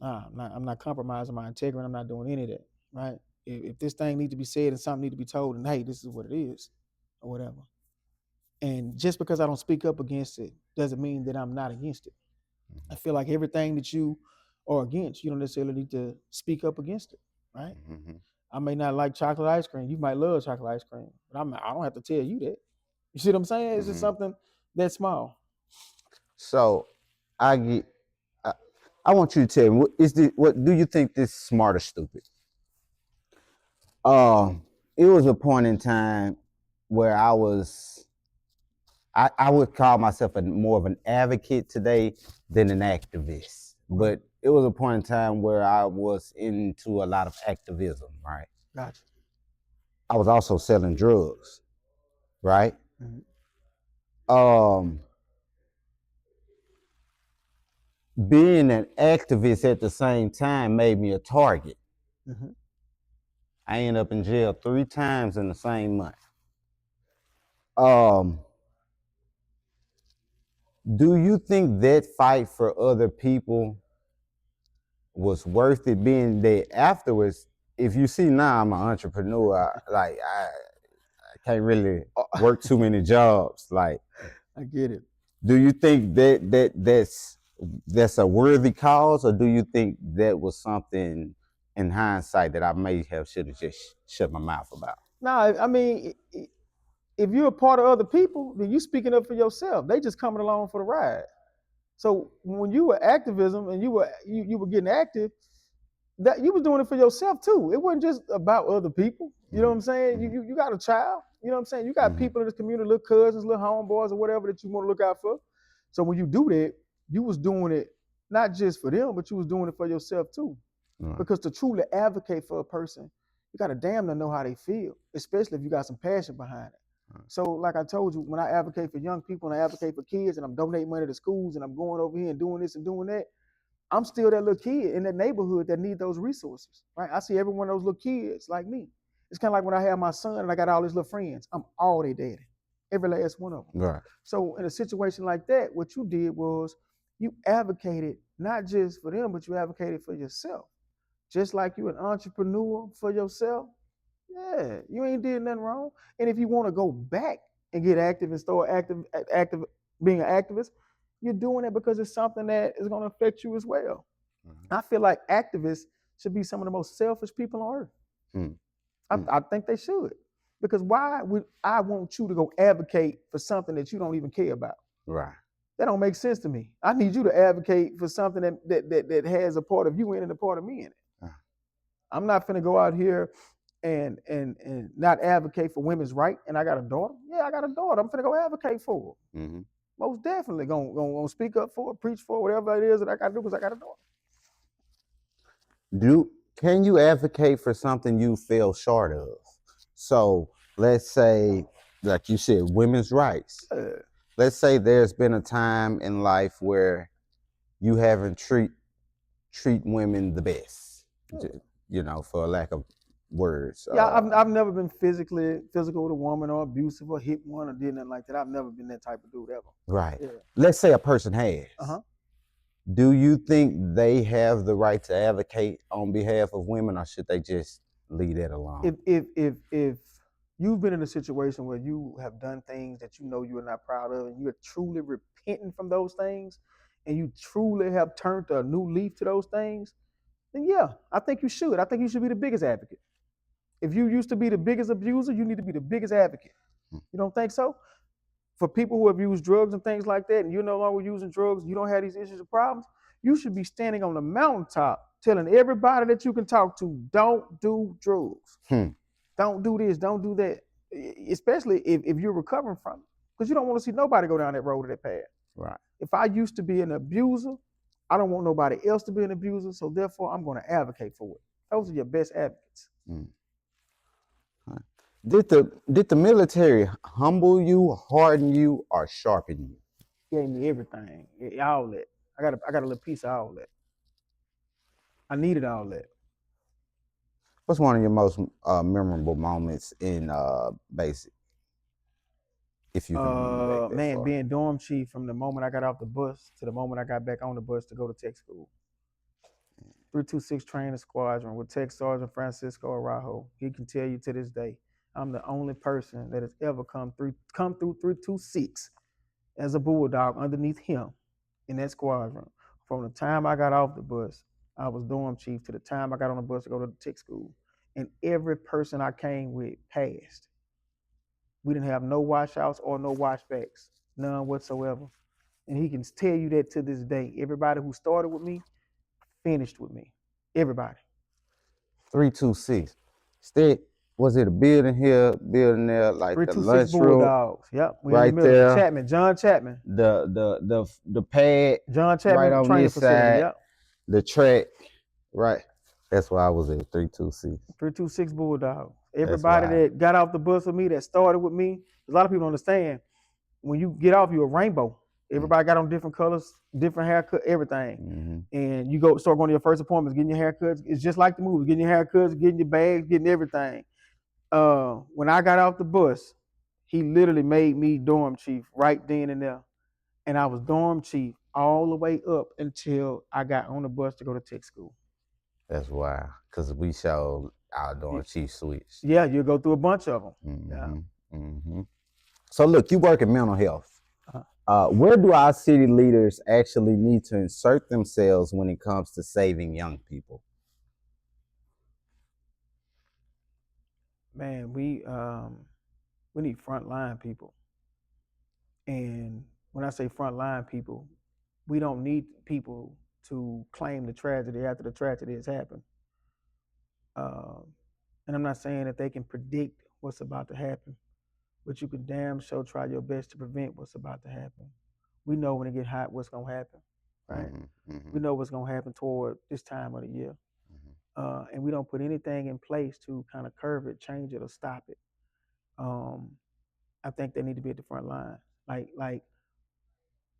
I'm not compromising my integrity. I'm not doing any of that, right? If this thing needs to be said and something needs to be told, and hey, this is what it is, or whatever. And just because I don't speak up against it doesn't mean that I'm not against it. I feel like everything that you are against, you don't necessarily need to speak up against it, right? Mm-hmm. I may not like chocolate ice cream. You might love chocolate ice cream, but I don't have to tell you that. You see what I'm saying? It's just Mm-hmm. something that small. So I get. I, I want you to tell me, what do you think this smart or stupid? It was a point in time where I would call myself more of an advocate today than an activist. Okay. But it was a point in time where I was into a lot of activism, right? Gotcha. I was also selling drugs, right? Mm-hmm. Um, Being an activist at the same time made me a target. Mm-hmm. I ended up in jail 3 times in the same month. Um, do you think that fight for other people was worth it, being that afterwards, if you see now I'm an entrepreneur, I can't really work too many jobs. Like, I get it. do you think that's a worthy cause, or do you think that was something in hindsight that I may have should have just shut my mouth about? No, I mean, if you're a part of other people, then you speaking up for yourself. They just coming along for the ride. So when you were activism and you were getting active, that you was doing it for yourself too. It wasn't just about other people. You know what I'm saying? You got a child. You know what I'm saying? You got people in this community, little cousins, little homeboys, or whatever that you want to look out for. So when you do that, you was doing it not just for them, but you was doing it for yourself too. Because to truly advocate for a person, you got to damn to know how they feel, especially if you got some passion behind it. So like I told you, when I advocate for young people and I advocate for kids and I'm donating money to schools and I'm going over here and doing this and doing that, I'm still that little kid in that neighborhood that need those resources, right? I see every one of those little kids like me. It's kind of like when I have my son and I got all his little friends. I'm all their daddy, every last one of them. Right. So in a situation like that, what you did was you advocated not just for them, but you advocated for yourself. Just like you an entrepreneur for yourself, yeah, you ain't did nothing wrong. And if you want to go back and get active and start active being an activist, you're doing it because it's something that is going to affect you as well. I feel like activists should be some of the most selfish people on earth. I think they should. Because why would I want you to go advocate for something that you don't even care about? Right. That don't make sense to me. I need you to advocate for something that has a part of you in it and a part of me in it. I'm not finna go out here and not advocate for women's right. And I got a daughter. Yeah, I got a daughter. I'm finna go advocate for her. Most definitely gonna speak up for her, preach for her, whatever it is that I gotta do because I got a daughter. Can you advocate for something you feel short of? So let's say, like you said, women's rights. Let's say there's been a time in life where you haven't treat women the best, you know, for lack of words. Yeah, I've never been physical with a woman or abusive or hit one or did nothing like that. I've never been that type of dude ever. Right. Yeah. Let's say a person has. Do you think they have the right to advocate on behalf of women, or should they just leave that alone? If you've been in a situation where you have done things that you know you are not proud of and you're truly repenting from those things and you truly have turned a new leaf to those things, then yeah, I think you should. I think you should be the biggest advocate. If you used to be the biggest abuser, you need to be the biggest advocate. You don't think so? For people who have used drugs and things like that, and you're no longer using drugs, you don't have these issues or problems, you should be standing on the mountaintop telling everybody that you can talk to, don't do drugs. Don't do this, don't do that. Especially if you're recovering from it. Because you don't want to see nobody go down that road or that path. Right. If I used to be an abuser, I don't want nobody else to be an abuser, so therefore I'm going to advocate for it. Those are your best advocates. Did the military humble you, harden you, or sharpen you? Gave me everything, all that. I got a little piece of all that. I needed all that. What's one of your most memorable moments in basic? If you can remember back that far. Being dorm chief from the moment I got off the bus to the moment I got back on the bus to go to tech school. 326 Training Squadron with Tech Sergeant Francisco Araujo. He can tell you to this day, I'm the only person that has ever come through 326 as a bulldog underneath him in that squadron. From the time I got off the bus, I was dorm chief, to the time I got on the bus to go to the tech school. And every person I came with passed. We didn't have no washouts or no washbacks, none whatsoever. And he can tell you that to this day. Everybody who started with me, finished with me. Everybody. 326. Was it a building here, building there, like the lunchroom? Bulldogs. Yep. We right in the middle. Chapman, John Chapman. The pad. John Chapman right on training this facility. side. Yep. The track. Right. That's why I was at 326. 326 Bulldog. Everybody that got off the bus with me, that started with me, a lot of people understand, when you get off, you're a rainbow. Everybody got on different colors, different haircut, everything. And you start going to your first appointments, getting your haircuts. It's just like the movie, getting your haircuts, getting your bags, getting everything. When I got off the bus, he literally made me dorm chief right then and there. And I was dorm chief all the way up until I got on the bus to go to tech school. That's wild, because we showed our dorm chief switch. Yeah, you go through a bunch of them. Yeah. Mm-hmm. So look, you work in mental health. Uh, Where do our city leaders actually need to insert themselves when it comes to saving young people? Man, we need frontline people. And when I say frontline people, we don't need people to claim the tragedy after the tragedy has happened. Um, and I'm not saying that they can predict what's about to happen, but you can damn sure try your best to prevent what's about to happen. We know when it get hot what's gonna happen, right? Mm-hmm. Mm-hmm. We know what's gonna happen toward this time of the year, and we don't put anything in place to kind of curb it, change it, or stop it. Um, I think they need to be at the front line. Like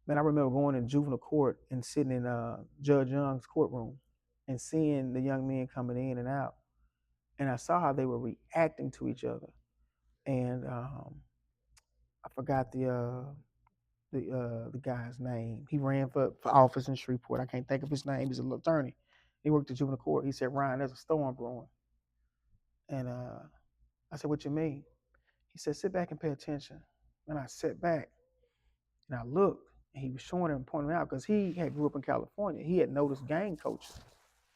man, I remember going in juvenile court and sitting in Judge Young's courtroom and seeing the young men coming in and out, and I saw how they were reacting to each other. And I forgot the guy's name. He ran for office in Shreveport. I can't think of his name. He's an attorney. He worked at juvenile court. He said, "Ryan, there's a storm brewing." And I said, "What you mean?" He said, "Sit back and pay attention." And I sat back and I looked, and he was showing and pointing out because he had grew up in California. He had noticed gang culture,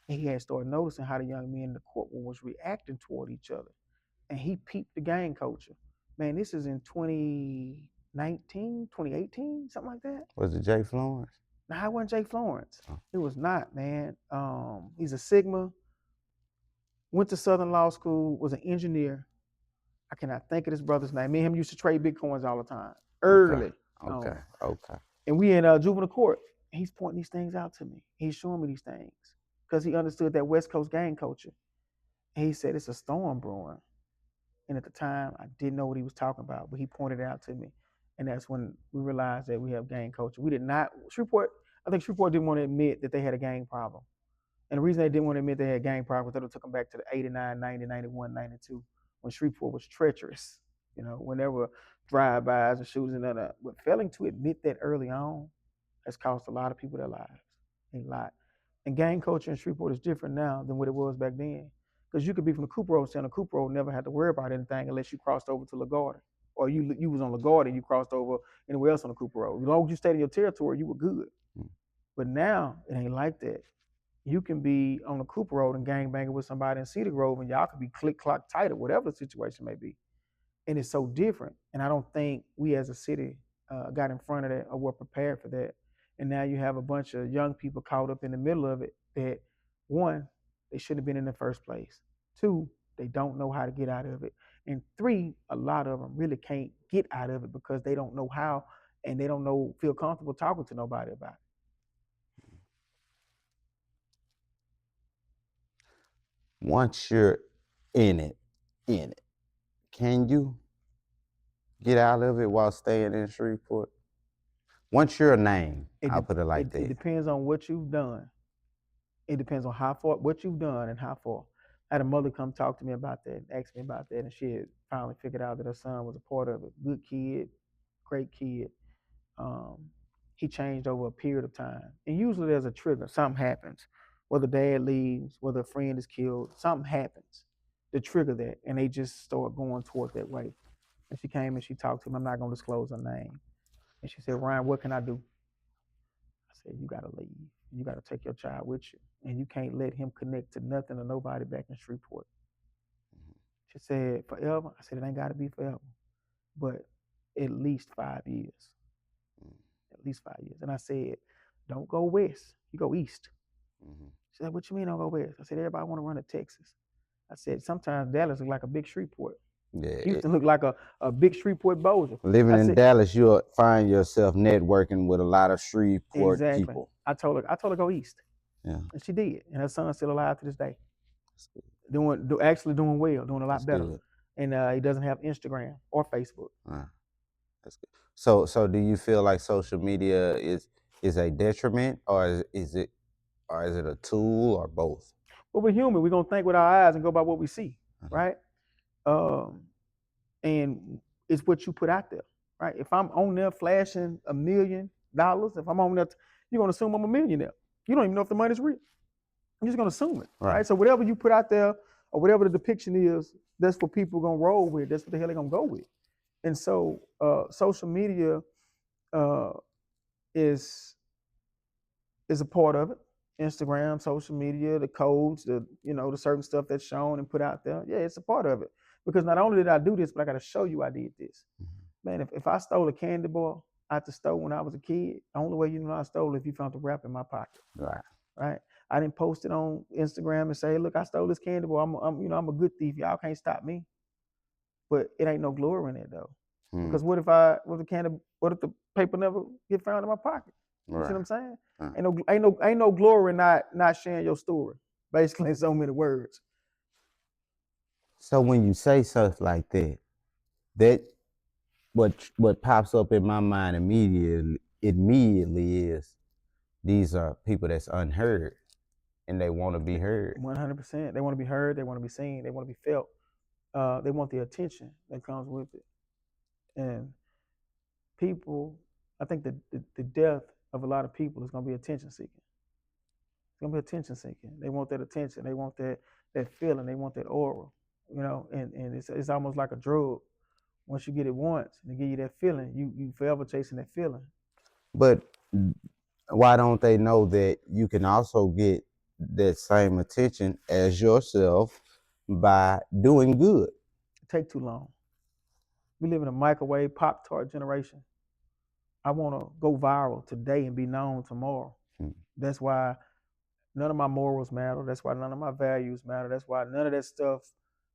and he had started noticing how the young men in the courtroom was reacting toward each other. And he peeped the gang culture. Man, this is in 2019, 2018, something like that. Was it Jay Florence? No, it wasn't Jay Florence. Oh. It was not, man. He's a Sigma, went to Southern Law School, was an engineer. I cannot think of his brother's name. Me and him used to trade Bitcoins all the time, early. Okay. And we in juvenile court. He's pointing these things out to me. He's showing me these things because he understood that West Coast gang culture. And he said, it's a storm brewing. And at the time, I didn't know what he was talking about, but he pointed it out to me. And that's when we realized that we have gang culture. We did not, I think Shreveport didn't want to admit that they had a gang problem. And the reason they didn't want to admit they had a gang problem was that it took them back to the 89, 90, 91, 92, when Shreveport was treacherous. You know, when there were drive-bys and shootings and that. But failing to admit that early on has cost a lot of people their lives, a lot. And gang culture in Shreveport is different now than what it was back then. Because you could be from the Cooper Road Center. Cooper Road never had to worry about anything unless you crossed over to LaGuardia. Or you was on LaGuardia and you crossed over anywhere else on the Cooper Road. As long as you stayed in your territory, you were good. But now it ain't like that. You can be on the Cooper Road and gang banging with somebody in Cedar Grove, and y'all could be click clock tight or whatever the situation may be. And it's so different. And I don't think we as a city got in front of that or were prepared for that. And now you have a bunch of young people caught up in the middle of it that, one, they shouldn't have been in the first place. Two, they don't know how to get out of it. And three, a lot of them really can't get out of it because they don't know how and they don't feel comfortable talking to nobody about it. Once you're in it, can you get out of it while staying in Shreveport? Once you're a name, I'll put it like that. It depends on what you've done. It depends on how far, what you've done and how far. I had a mother come talk to me about that, ask me about that, and she had finally figured out that her son was a part of it. Good kid, great kid. He changed over a period of time. And usually there's a trigger. Something happens. Whether dad leaves, whether a friend is killed, something happens to trigger that. And they just start going toward that way. And she came and she talked to him. I'm not going to disclose her name. And she said, Ryan, what can I do? I said, you got to leave. You got to take your child with you. And you can't let him connect to nothing or nobody back in Shreveport. She said, forever? I said, it ain't got to be forever, but at least 5 years. At least 5 years. And I said, don't go west. You go east. She said, what you mean don't go west? I said, everybody want to run to Texas. I said, sometimes Dallas look like a big Shreveport. Yeah, Houston look like a big Shreveport Bossier. Living in Dallas, you'll find yourself networking with a lot of Shreveport people. I told her go east. Yeah. And she did. And her son's still alive to this day. Actually doing well, doing a lot better. Good. And he doesn't have Instagram or Facebook. That's good. So do you feel like social media is a detriment, or is it a tool, or both? Well, we're human. We're gonna think with our eyes and go by what we see, right? And it's what you put out there, right? If I'm on there flashing $1 million, if I'm on there, you're gonna assume I'm a millionaire. You don't even know if the money's real. I'm just gonna assume it, right? So whatever you put out there or whatever the depiction is, that's what people are gonna roll with. That's what the hell they're gonna go with. And so social media is a part of it. Instagram, social media, the codes, the certain stuff that's shown and put out there. Yeah, it's a part of it. Because not only did I do this, but I got to show you I did this. Man, if I stole a candy bar out the store when I was a kid, the only way you know I stole it if you found the wrap in my pocket. Right. I didn't post it on Instagram and say, look, I stole this candy bar. I'm a good thief. Y'all can't stop me. But it ain't no glory in it though. Because what if the paper never get found in my pocket? You see what I'm saying? Ain't no glory in not sharing your story. Basically, in so many words. So when you say stuff like that what pops up in my mind immediately is these are people that's unheard and they want to be heard. 100%. They want to be heard. They want to be seen. They want to be felt. They want the attention that comes with it. And people, I think the death of a lot of people is going to be attention seeking. It's going to be attention seeking. They want that attention. They want that feeling. They want that aura, and it's almost like a drug. Once you get it once and they give you that feeling, you forever chasing that feeling. But why don't they know that you can also get that same attention as yourself by doing good? It takes too long. We live in a microwave Pop-Tart generation. I want to go viral today and be known tomorrow. That's why none of my morals matter. That's why none of my values matter. That's why none of that stuff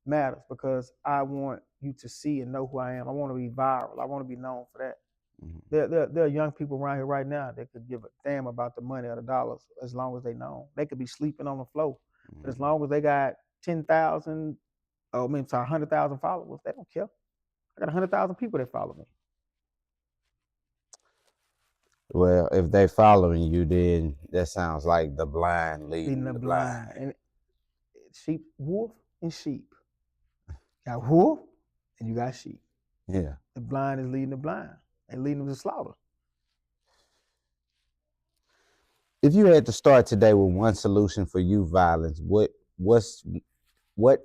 matters, because I want you to see and know who I am. I want to be viral. I want to be known for that. There are young people around here right now that could give a damn about the money or the dollars as long as they know. They could be sleeping on the floor. But as long as they got 10,000, 100,000 followers, they don't care. I got 100,000 people that follow me. Well, if they following you, then that sounds like the blind leading the blind. And sheep, wolf and sheep. You got wolf and you got sheep. Yeah. The blind is leading the blind. They leading them to slaughter. If you had to start today with one solution for youth violence, what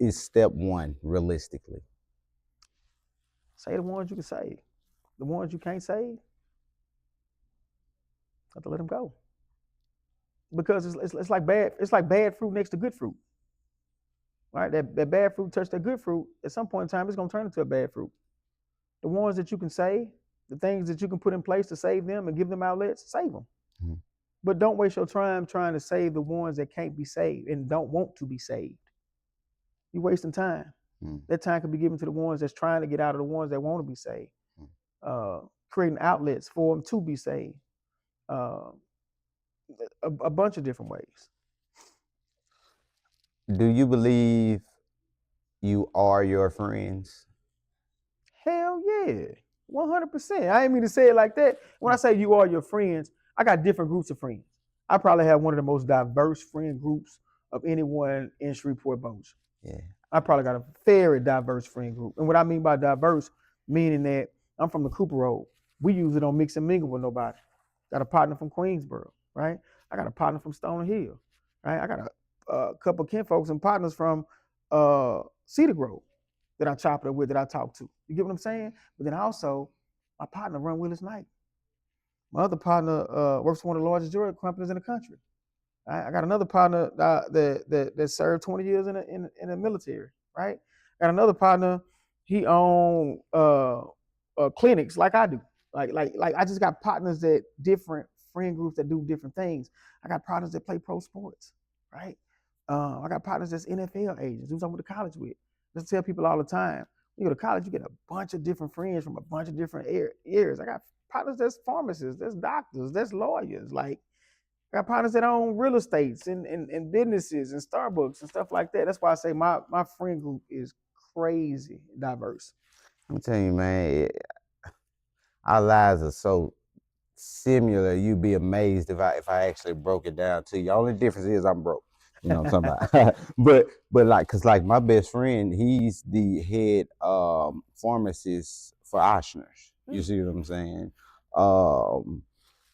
is step one realistically? Say the ones you can save. The ones you can't save, have to let them go. Because it's like bad fruit next to good fruit. Right? That bad fruit touched that good fruit. At some point in time, it's gonna turn into a bad fruit. The ones that you can save, the things that you can put in place to save them and give them outlets, save them. But don't waste your time trying to save the ones that can't be saved and don't want to be saved. You're wasting time. That time could be given to the ones that's trying to get out of the ones that want to be saved. Creating outlets for them to be saved. A bunch of different ways. Do you believe you are your friends? Hell yeah. 100%. I ain't mean to say it like that. When I say you are your friends, I got different groups of friends. I probably have one of the most diverse friend groups of anyone in Shreveport, Bossier. Yeah. I probably got a very diverse friend group. And what I mean by diverse, meaning that I'm from the Cooper Road. We usually don't mix and mingle with nobody. Got a partner from Queensboro, right? I got a partner from Stoner Hill, right? I got a couple of kinfolks and partners from Cedar Grove that I chop it up with, that I talk to. You get what I'm saying? But then also, my partner run Willis Knight. My other partner works for one of the largest jewelry companies in the country. I got another partner that served 20 years in the military, right? Got another partner, he owned clinics like I do. Like I just got partners that different friend groups that do different things. I got partners that play pro sports, right? I got partners that's NFL agents, who's I went to college with. Just tell people all the time, when you go to college, you get a bunch of different friends from a bunch of different areas. I got partners that's pharmacists, that's doctors, that's lawyers. Like, I got partners that own real estates and businesses and Starbucks and stuff like that. That's why I say my friend group is crazy diverse. I'm telling you, man, our lives are so similar. You'd be amazed if I actually broke it down to you. The only difference is I'm broke. You know what I'm talking about? but like, cause like my best friend, he's the head pharmacist for Oshner's. You see what I'm saying?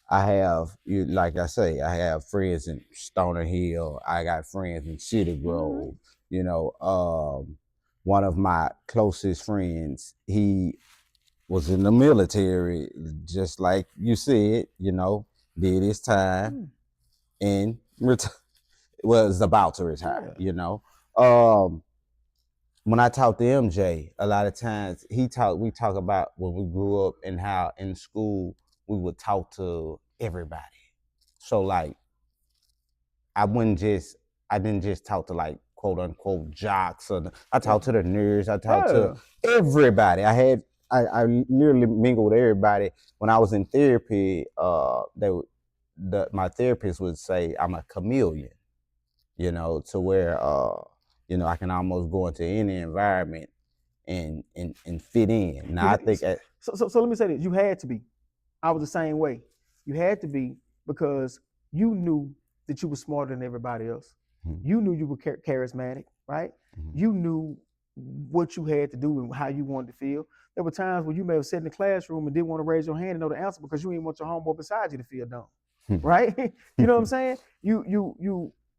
I have, like I say, I have friends in Stoner Hill. I got friends in Cedar Grove. You know, one of my closest friends, he was in the military, just like you said, did his time and was about to retire, Um, when I talk to MJ, a lot of times we talk about when we grew up and how in school we would talk to everybody. So like I didn't just talk to like quote unquote jocks I talked to the nerds, I talked to everybody. I literally mingled with everybody. When I was in therapy, my therapist would say I'm a chameleon, to where I can almost go into any environment and fit in. Now I think so let me say this. You had to be. I was the same way. You had to be because you knew that you were smarter than everybody else. Mhm. You knew you were charismatic, right? You knew what you had to do and how you wanted to feel. There were times when you may have sat in the classroom and didn't want to raise your hand and know the answer because you didn't want your homeboy beside you to feel dumb, right? You know what I'm saying?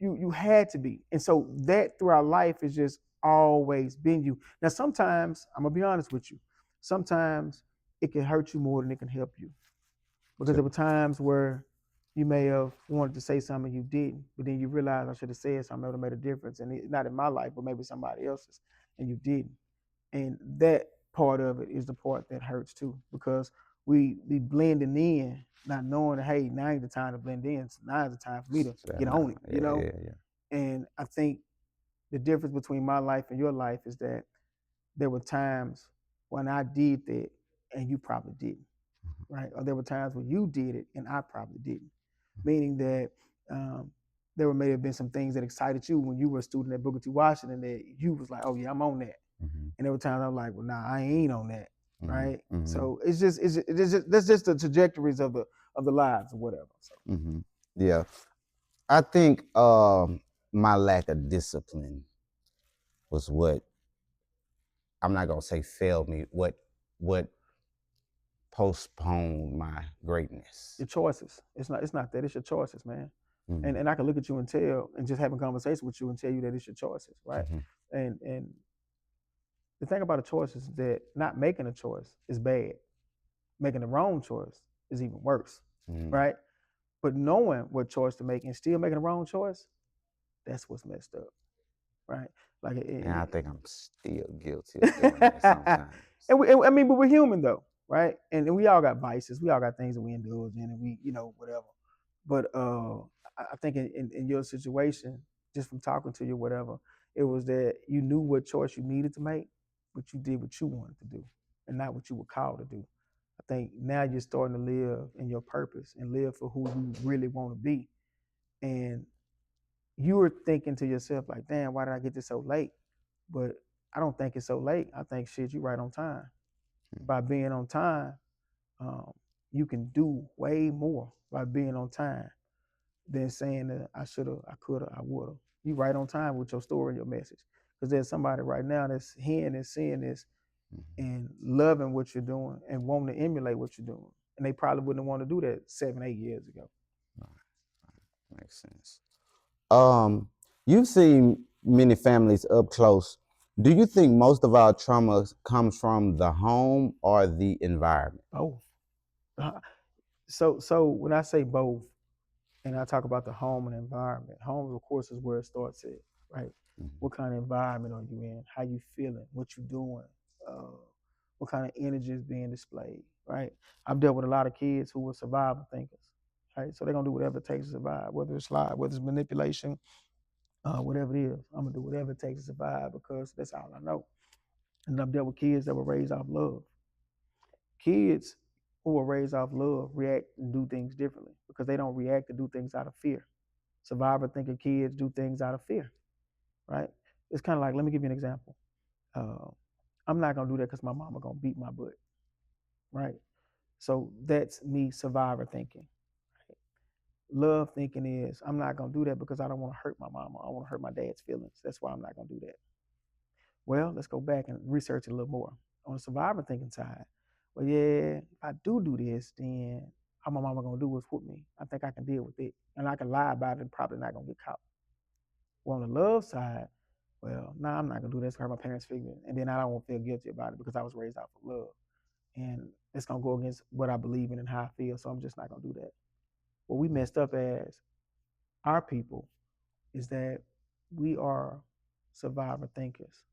You had to be, and so that throughout life has just always been you. Now, sometimes I'm gonna be honest with you. Sometimes it can hurt you more than it can help you because there were times where you may have wanted to say something you didn't, but then you realize I should have said something that would have made a difference, and not in my life, but maybe somebody else's, and you didn't. And that part of it is the part that hurts too, because we blending in, not knowing that hey, now ain't the time to blend in. Now is the time for me to get on it, And I think the difference between my life and your life is that there were times when I did that and you probably didn't, right? Or there were times when you did it and I probably didn't. Meaning that there may have been some things that excited you when you were a student at Booker T. Washington that you was like, oh yeah, I'm on that. And there were times I was like, well, nah, I ain't on that, right? So it's just that's just the trajectories of the lives or whatever. So. Yeah, I think my lack of discipline was what I'm not gonna say failed me. What postponed my greatness. Your choices. It's not that. It's your choices, man. And I can look at you and tell, and just having a conversation with you and tell you that it's your choices, right? And the thing about a choice is that not making a choice is bad. Making the wrong choice is even worse, right? But knowing what choice to make and still making the wrong choice, that's what's messed up, right? Like, and I think I'm still guilty of doing that sometimes. I mean, but we're human though, right? And we all got vices. We all got things that we indulge in, and we, whatever. But I think in your situation, just from talking to you, whatever, it was that you knew what choice you needed to make, but you did what you wanted to do, and not what you were called to do. I think now you're starting to live in your purpose and live for who you really want to be. And you were thinking to yourself, like, damn, why did I get this so late? But I don't think it's so late. I think shit, you right on time. By being on time, you can do way more by being on time than saying that I shoulda, I coulda, I woulda. You right on time with your story and your message. Because there's somebody right now that's hearing and seeing this and loving what you're doing and wanting to emulate what you're doing. And they probably wouldn't want to do that 7, 8 years ago. Makes sense. You've seen many families up close. Do you think most of our trauma comes from the home or the environment? Both. So when I say both, and I talk about the home and environment, home, of course, is where it starts at, right? What kind of environment are you in? How you feeling? What you doing? What kind of energy is being displayed, right? I've dealt with a lot of kids who were survival thinkers, right? So they're gonna do whatever it takes to survive, whether it's lie, whether it's manipulation, whatever it is. I'm gonna do whatever it takes to survive because that's all I know. And I've dealt with kids that were raised off love. Kids who are raised off love react and do things differently because they don't react to do things out of fear. Survivor thinking kids do things out of fear, right? It's kind of like, let me give you an example. Uh, I'm not gonna do that because my mama gonna beat my butt, right? So that's me survivor thinking. Right? Love thinking is I'm not gonna do that because I don't want to hurt my mama. I want to hurt my dad's feelings. That's why I'm not gonna do that. Well, let's go back and research it a little more. On the survivor thinking side, well, yeah, if I do this, then how my mama gonna do is whoop me. I think I can deal with it, and I can lie about it, and probably not gonna get caught. Well, on the love side, well, nah, I'm not gonna do this to hurt my parents' feelings, and then I don't want to feel guilty about it because I was raised out of love. and it's gonna go against what I believe in and how I feel. So I'm just not gonna do that. What we messed up as our people is that we are survivor thinkers.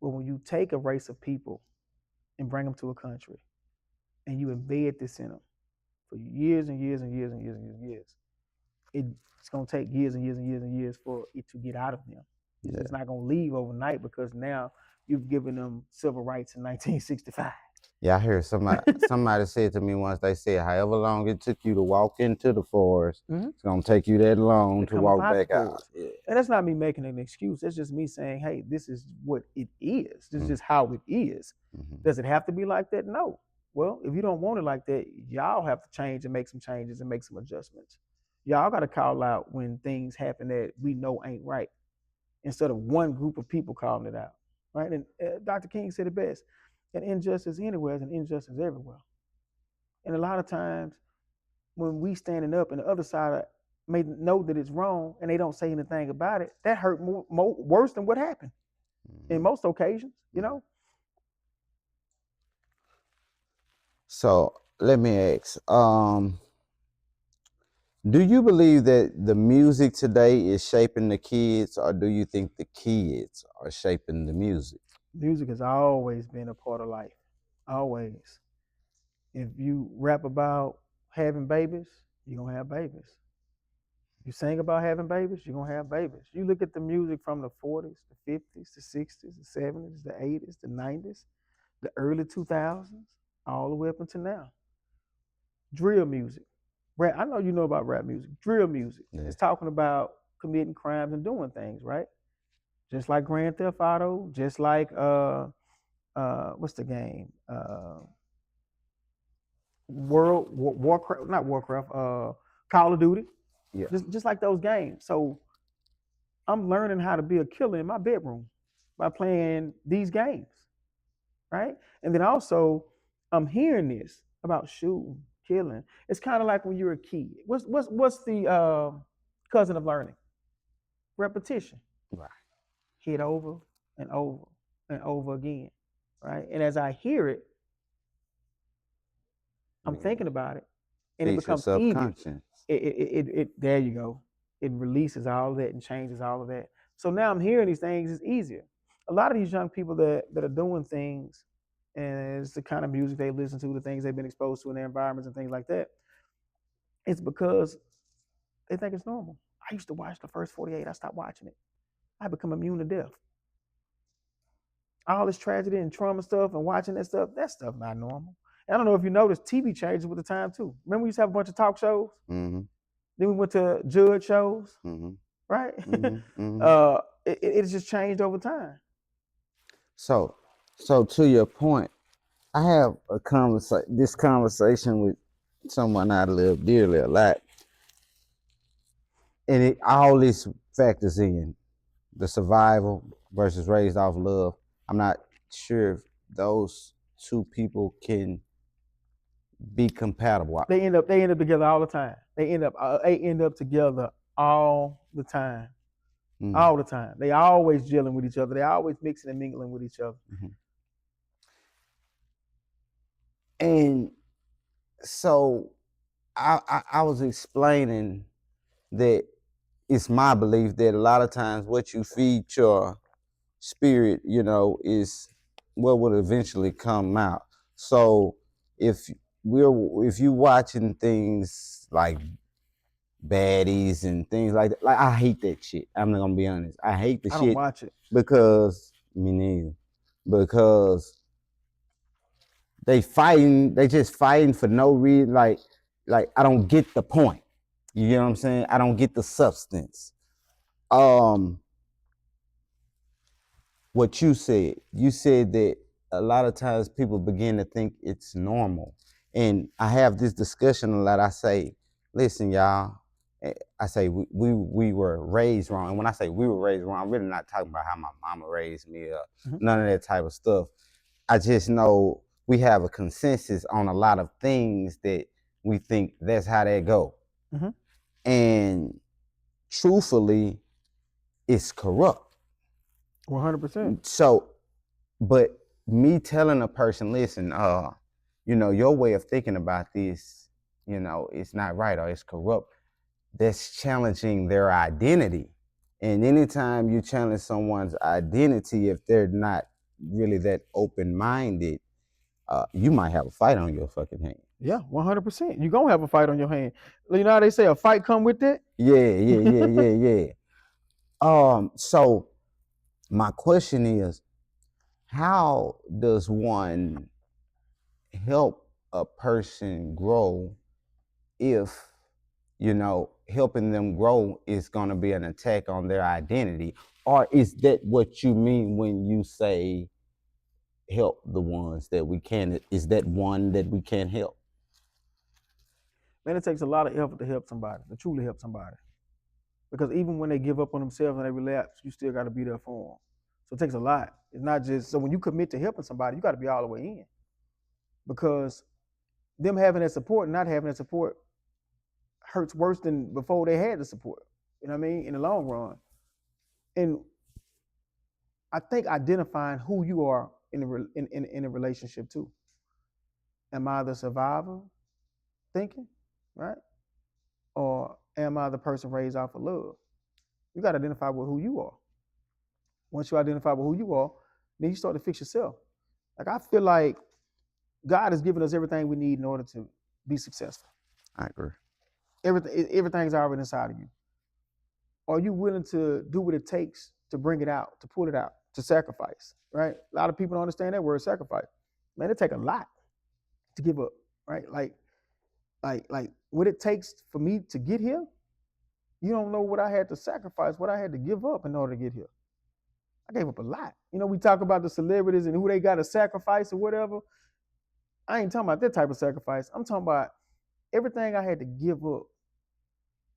But when you take a race of people and bring them to a country, and you embed this in them for years and years and years and years and years, it's gonna take years and years and years and years for it to get out of them. It's just not gonna leave overnight because now you've given them civil rights in 1965. Yeah, I heard somebody said to me once, they said, however long it took you to walk into the forest, it's gonna take you that long to walk back out. Yeah. And that's not me making an excuse. It's just me saying, hey, this is what it is. This is just how it is. Does it have to be like that? No. Well, if you don't want it like that, y'all have to change and make some changes and make some adjustments. Y'all got to call out when things happen that we know ain't right, instead of one group of people calling it out, right? And Dr. King said it best: an injustice anywhere is an injustice everywhere. And a lot of times, when we standing up and the other side may know that it's wrong and they don't say anything about it, that hurt worse than what happened in most occasions, you know? So let me ask, do you believe that the music today is shaping the kids, or do you think the kids are shaping the music? Music has always been a part of life, always. If you rap about having babies, you're gonna have babies. You sing about having babies, you're gonna have babies. You look at the music from the 40s, the 50s, the 60s, the 70s, the 80s, the 90s, the early 2000s, all the way up until now. Drill music. Rap, I know you know about rap music. Drill music. Yeah. It's talking about committing crimes and doing things, right? Just like Grand Theft Auto, just like what's the game? Warcraft, not Warcraft, Call of Duty. Yeah. Just like those games. So I'm learning how to be a killer in my bedroom by playing these games, right? And then also I'm hearing this about shooting, killing. It's kind of like when you're a kid. What's the cousin of learning? Repetition. Right. Hit over and over and over again, right? And as I hear it, I'm thinking about it, and it becomes easier. It there you go. It releases all of that and changes all of that. So now I'm hearing these things. It's easier. A lot of these young people that are doing things, and it's the kind of music they listen to, the things they've been exposed to in their environments and things like that. It's because they think it's normal. I used to watch the first 48. I stopped watching it. I become immune to death. All this tragedy and trauma stuff and watching that stuff not normal. I don't know if you noticed, TV changes with the time too. Remember we used to have a bunch of talk shows? Mm-hmm. Then we went to judge shows, right? Mm-hmm. It's just changed over time. So to your point, I have this conversation with someone I love dearly a lot, and all this factors in the survival versus raised off love. I'm not sure if those two people can be compatible. They end up together all the time. They end up together all the time. Mm-hmm. All the time. They always dealing with each other. They always mixing and mingling with each other. Mm-hmm. And so I was explaining that it's my belief that a lot of times what you feed your spirit, is what will eventually come out. So if you watching things like baddies and things like that, like I hate that shit. I'm not gonna be honest. I hate the shit. I don't watch it because me neither. Because they just fighting for no reason. Like I don't get the point. You get what I'm saying? I don't get the substance. What you said that a lot of times people begin to think it's normal. And I have this discussion a lot. I say, listen, y'all, I say we were raised wrong. And when I say we were raised wrong, I'm really not talking about how my mama raised me or none of that type of stuff. I just know we have a consensus on a lot of things that we think that's how they go. Mm-hmm. And truthfully, it's corrupt. 100%. So, but me telling a person, listen, your way of thinking about this, it's not right or it's corrupt. That's challenging their identity. And anytime you challenge someone's identity, if they're not really that open minded, you might have a fight on your fucking hand. Yeah, 100%. You're gonna have a fight on your hand. You know how they say a fight come with that? Yeah. So my question is, how does one help a person grow if helping them grow is going to be an attack on their identity? Or is that what you mean when you say help the ones that we can? Is that one that we can't help? Man, it takes a lot of effort to help somebody, to truly help somebody. Because even when they give up on themselves and they relapse, you still got to be there for them. So it takes a lot. It's not just, so when you commit to helping somebody, you got to be all the way in. Because them having that support and not having that support hurts worse than before they had the support. You know what I mean? In the long run. And I think identifying who you are in a relationship too. Am I the survivor thinking, right? Or am I the person raised off of love? You got to identify with who you are. Once you identify with who you are, then you start to fix yourself. Like I feel like God has given us everything we need in order to be successful. I agree. Everything's already inside of you. Are you willing to do what it takes to bring it out, to pull it out, to sacrifice? Right? A lot of people don't understand that word sacrifice. Man, it take a lot to give up. Right? Like what it takes for me to get here. You don't know what I had to sacrifice, what I had to give up in order to get here. I gave up a lot. We talk about the celebrities and who they got to sacrifice or whatever. I ain't talking about that type of sacrifice. I'm talking about everything I had to give up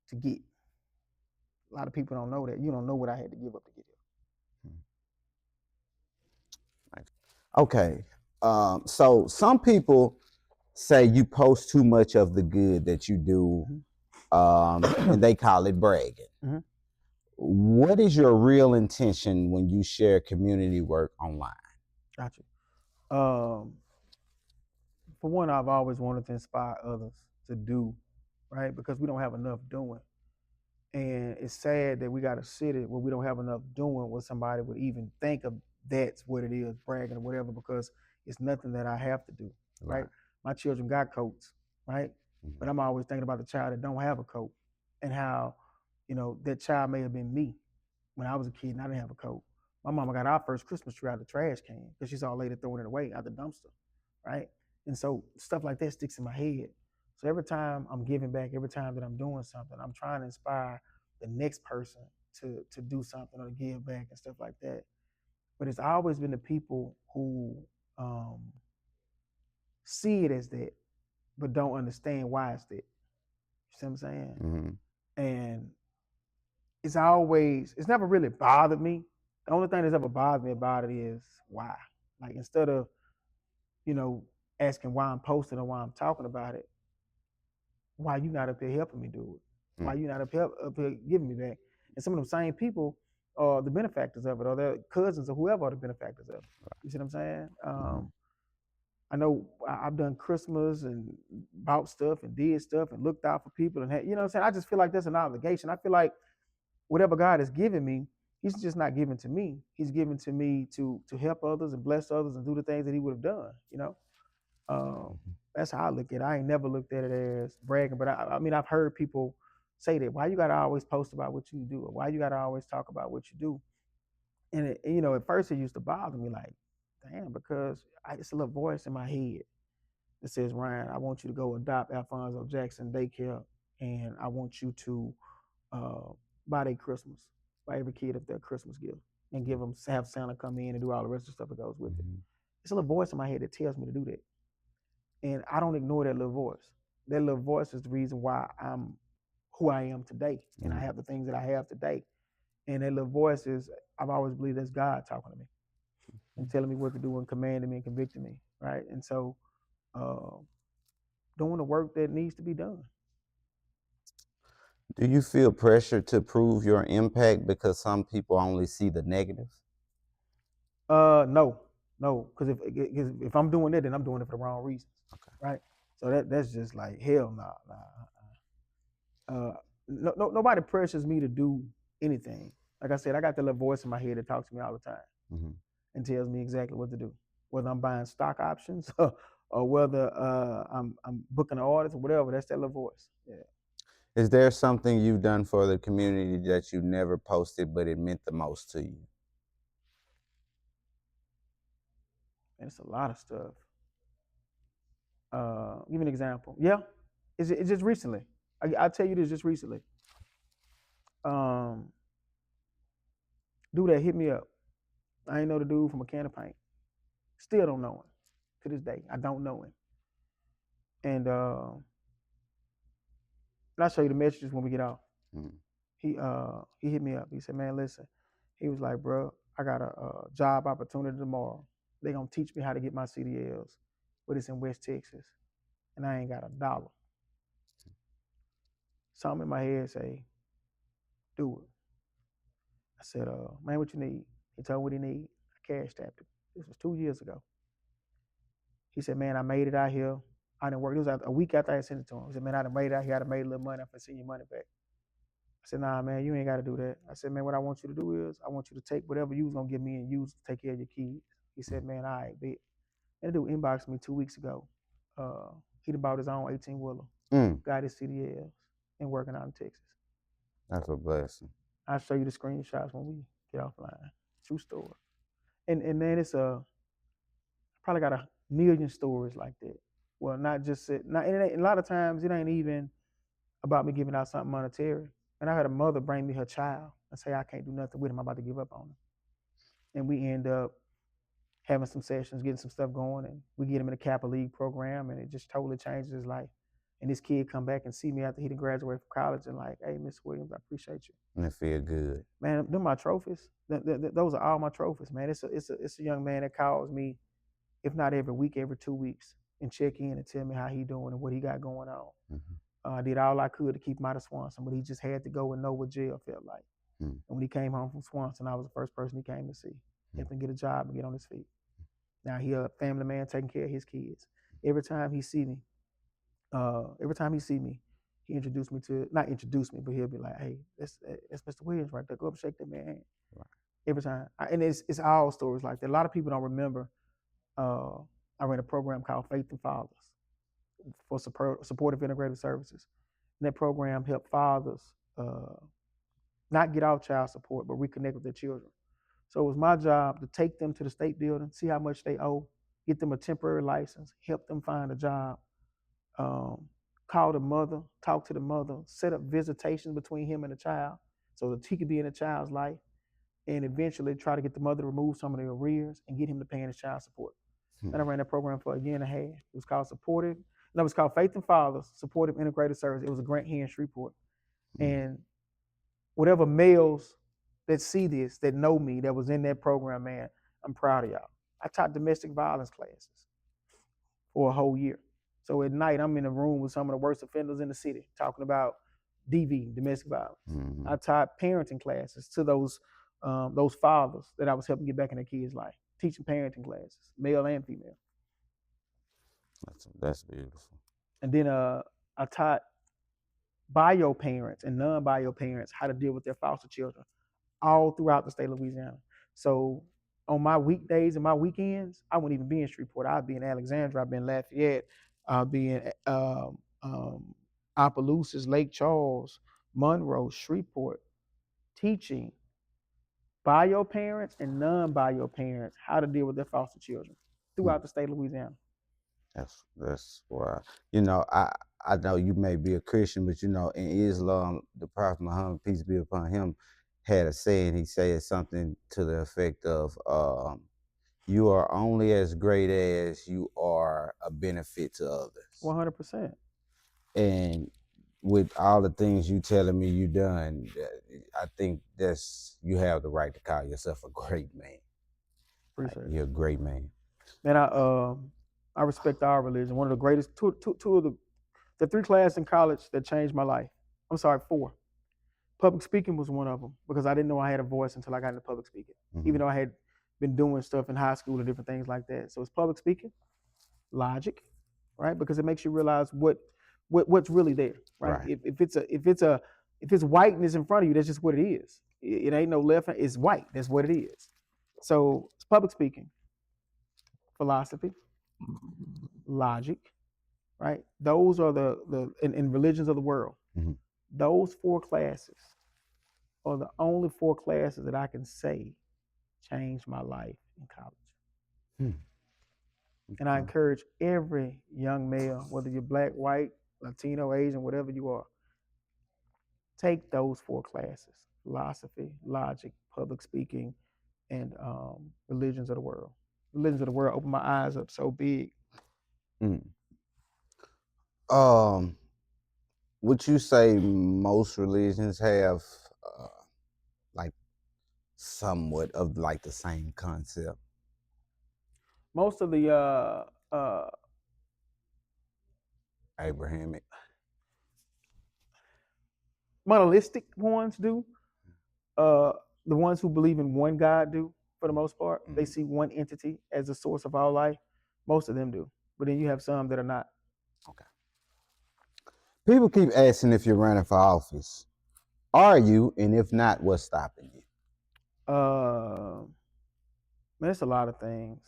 to get. A lot of people don't know that. You don't know what I had to give up to get here. Okay. So some people say you post too much of the good that you do, and they call it bragging. Mm-hmm. What is your real intention when you share community work online? Gotcha. For one, I've always wanted to inspire others to do, right? Because we don't have enough doing. And it's sad that we got to sit it where we don't have enough doing what somebody would even think of that's what it is, bragging or whatever, because it's nothing that I have to do, right? My children got coats, right? Mm-hmm. But I'm always thinking about the child that don't have a coat and how, that child may have been me when I was a kid and I didn't have a coat. My mama got our first Christmas tree out of the trash can because she saw a lady throwing it away out the dumpster, right? And so stuff like that sticks in my head. So every time I'm giving back, every time that I'm doing something, I'm trying to inspire the next person to do something or to give back and stuff like that. But it's always been the people who see it as that, but don't understand why it's that. You see what I'm saying? Mm-hmm. And it's never really bothered me. The only thing that's ever bothered me about it is why. Like instead of, asking why I'm posting or why I'm talking about it, why you not up here helping me do it? Why you not up here giving me back? And some of them same people are the benefactors of it, or their cousins or whoever are the benefactors of it. You see what I'm saying? I know I've done Christmas and bought stuff and did stuff and looked out for people and you know what I'm saying? I just feel like that's an obligation. I feel like whatever God has given me, He's just not giving to me. He's giving to me to help others and bless others and do the things that He would have done. That's how I look at it. I ain't never looked at it as bragging, but I mean, I've heard people say that. Why you gotta always post about what you do, or why you gotta always talk about what you do? And at first it used to bother me, like, damn, because it's a little voice in my head that says, Ryan, I want you to go adopt Alfonso Jackson daycare, and I want you to buy their Christmas, buy every kid their Christmas gift, and have Santa come in and do all the rest of the stuff that goes with it. It's a little voice in my head that tells me to do that. And I don't ignore that little voice. That little voice is the reason why I'm who I am today. And I have the things that I have today. And that little voice I've always believed that's God talking to me and telling me what to do and commanding me and convicting me, right? And so doing the work that needs to be done. Do you feel pressure to prove your impact because some people only see the negatives? No. No, because if I'm doing it, then I'm doing it for the wrong reasons. Okay. Right. So that's just like hell nah. Nobody pressures me to do anything. Like I said, I got that little voice in my head that talks to me all the time and tells me exactly what to do. Whether I'm buying stock options or whether I'm booking an artist or whatever, that's that little voice. Yeah. Is there something you've done for the community that you never posted, but it meant the most to you? And it's a lot of stuff. Give me an example. Yeah, it's just recently. I'll tell you this just recently. Dude that hit me up. I ain't know the dude from a can of paint. Still don't know him to this day. I don't know him. And I'll show you the messages when we get off. He hit me up. He said, "Man, listen." He was like, "Bro, I got a job opportunity tomorrow. They gonna teach me how to get my CDLs, but it's in West Texas, and I ain't got $1. Something in my head say, do it." I said, "Man, what you need?" He told me what he need. I cashed tapped it. This was 2 years ago. He said, "Man, I made it out here. I didn't work." It was a week after I sent it to him. He said, "Man, I done made it out here. I done made a little money. I'm finna send you money back." I said, "Nah, man, you ain't got to do that." I said, "Man, what I want you to do is I want you to take whatever you was going to give me and use to take care of your kids." He said, "Man, all right, bet." And the dude inboxed me 2 weeks ago. He done bought his own 18-wheeler, got his CDLs, and working out in Texas. That's a blessing. I'll show you the screenshots when we get offline. True story. And man, it's probably got 1,000,000 stories like that. Well, not just it. Not, and a lot of times it ain't even about me giving out something monetary. And I had a mother bring me her child and say, "I can't do nothing with him. I'm about to give up on him." And we end up having some sessions, getting some stuff going, and we get him in a Kappa League program, and it just totally changes his life. And this kid come back and see me after he done graduated from college and like, "Hey, Miss Williams, I appreciate you." And it feel good. Man, them my trophies. Those are all my trophies, man. It's a young man that calls me, if not every week, every 2 weeks, and check in and tell me how he doing and what he got going on. I did all I could to keep him out of Swanson, but he just had to go and know what jail felt like. And when he came home from Swanson, I was the first person he came to see. Help him get a job and get on his feet. Now he a family man taking care of his kids. Every time he see me, he introduced me to, not introduce me, but he'll be like, "Hey, that's Mr. Williams right there. Go up and shake that man's hand." Right. Every time. And it's all stories like that. A lot of people don't remember. I ran a program called Faith and Fathers for supportive integrative services. And that program helped fathers not get off child support, but reconnect with their children. So it was my job to take them to the state building, see how much they owe, get them a temporary license, help them find a job, call the mother, talk to the mother, set up visitations between him and the child so that he could be in the child's life, and eventually try to get the mother to remove some of the arrears and get him to paying his child support. And I ran that program for 1.5 years. It was called it was called Faith and Fathers, Supportive Integrated Service. It was a grant here in Shreveport. And whatever males that see this, that know me, that was in that program, man, I'm proud of y'all. I taught domestic violence classes for a whole year. So at night, I'm in a room with some of the worst offenders in the city, talking about DV, domestic violence. I taught parenting classes to those fathers that I was helping get back in their kids' life, teaching parenting classes, male and female. That's beautiful. And then I taught bio parents and non-bio parents how to deal with their foster children all throughout the state of Louisiana. So on my weekdays and my weekends, I wouldn't even be in Shreveport. I'd be in Alexandria, I'd be in Lafayette, I'd be in Opelousas, Lake Charles, Monroe, Shreveport, teaching bio parents and non-bio parents how to deal with their foster children throughout the state of Louisiana. That's why, I know you may be a Christian, but in Islam, the Prophet Muhammad, peace be upon him, had a saying. He said something to the effect of, "You are only as great as you are a benefit to others." 100%. And with all the things you telling me you done, I think you have the right to call yourself a great man. Appreciate it. You're a great man. Man, I respect our religion. One of the greatest, two of the 3 classes in college that changed my life. I'm sorry, 4. Public speaking was one of them because I didn't know I had a voice until I got into public speaking. Even though I had been doing stuff in high school and different things like that. So it's public speaking, logic, right? Because it makes you realize what's really there, right? Right. If it's whiteness in front of you, that's just what it is. It ain't no left. It's white. That's what it is. So it's public speaking, philosophy, logic, right? Those are the in religions of the world. Mm-hmm. Those 4 classes are the only 4 classes that I can say changed my life in college. Hmm. And I encourage every young male, whether you're black, white, Latino, Asian, whatever you are, take those 4 classes: philosophy, logic, public speaking, and religions of the world. Religions of the world opened my eyes up so big. Would you say most religions have like somewhat of like the same concept? Most of the Abrahamic. monolithic ones do. The ones who believe in one God do, for the most part. They see one entity as the source of all life. Most of them do. But then you have some that are not. Okay. People keep asking if you're running for office. Are you? And if not, what's stopping you? Man, it's a lot of things.